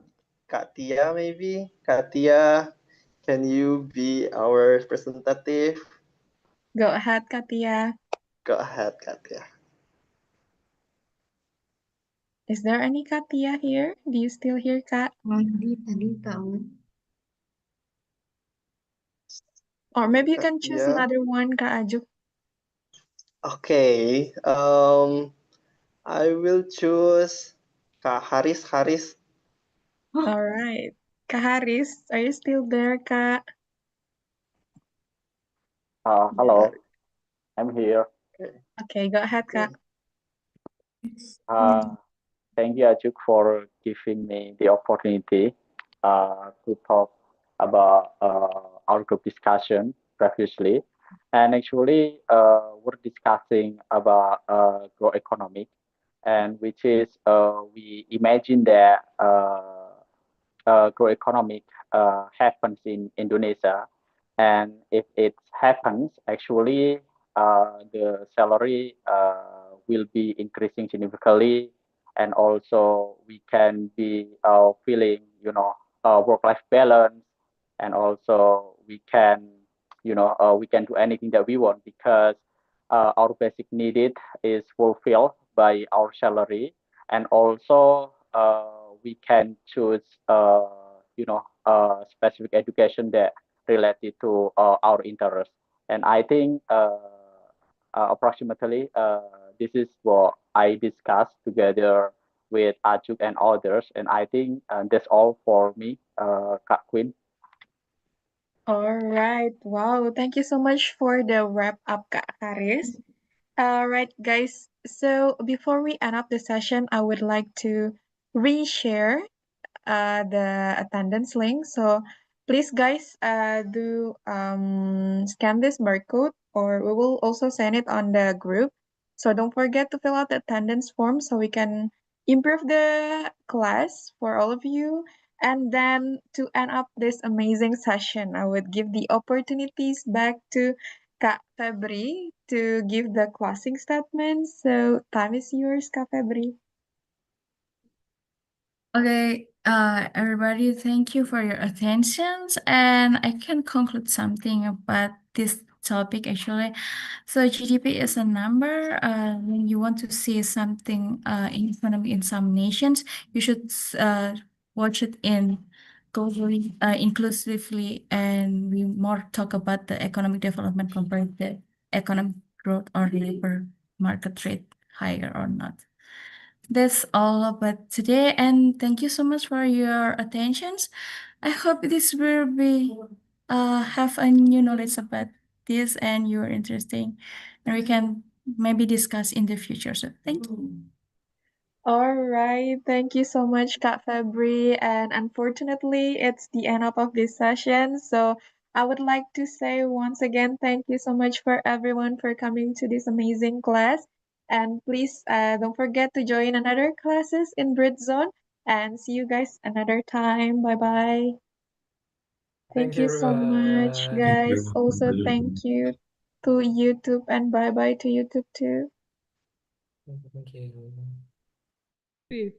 Speaker 14: Tia maybe. Kak Tia, can you be our representative?
Speaker 1: Go ahead, Katia.
Speaker 14: Go ahead, Kak Tia.
Speaker 1: Is there any Katia here? Do you still hear Kak?
Speaker 9: Tadi tahu.
Speaker 1: Or maybe you
Speaker 14: Kak
Speaker 1: can choose
Speaker 14: Tia.
Speaker 1: another one, Kak Ajuk.
Speaker 14: Okay. I will choose Kak Haris. Haris.
Speaker 1: All right. Kak Haris, are you still there, Kak?
Speaker 15: Hello, I'm here.
Speaker 1: Okay, go ahead, Kak.
Speaker 15: Uh, Thank you, Ajuk, for giving me the opportunity to talk about our group discussion previously. And actually, we're discussing about growth economic, and which is we imagine that growth economic happens in Indonesia, and if it happens, actually, the salary will be increasing significantly, and also we can be feeling, work-life balance, and also we can, we can do anything that we want because our basic needed is fulfilled by our salary, and also we can choose specific education that related to our interest. And I think approximately this is what I discussed together with Ajuk and others, and I think that's all for me, Kak Queen.
Speaker 1: All right. Wow. Thank you so much for the wrap up, Kak Haris. All right, guys. So before we end up the session, I would like to reshare the attendance link. So please, guys, do scan this barcode, or we will also send it on the group. So don't forget to fill out the attendance form so we can improve the class for all of you. And then to end up this amazing session, I would give the opportunities back to Kak Febri to give the closing statement. So time is yours, Kak Febri.
Speaker 5: Okay, everybody, thank you for your attentions. And I can conclude something about this topic actually. So GDP is a number. When you want to see something in economy in some nations, you should watch it in globally, inclusively, and we more talk about the economic development compared to economic growth or labor market rate higher or not. That's all about today, and thank you so much for your attentions. I hope this will be have a new knowledge about this and you're interesting, and we can maybe discuss in the future. So thank you.
Speaker 1: All right, thank you so much, Kak Febri. And unfortunately, it's the end up of this session. So I would like to say once again, thank you so much for everyone for coming to this amazing class. And please don't forget to join another classes in Britzone. And see you guys another time. Bye bye.
Speaker 8: Thank
Speaker 1: Thank
Speaker 8: you,
Speaker 1: you so much,
Speaker 8: everyone.
Speaker 12: Thank
Speaker 1: guys.
Speaker 12: you.
Speaker 1: Also, thank you to YouTube and bye bye to YouTube too.
Speaker 8: Thank you.
Speaker 13: Wih,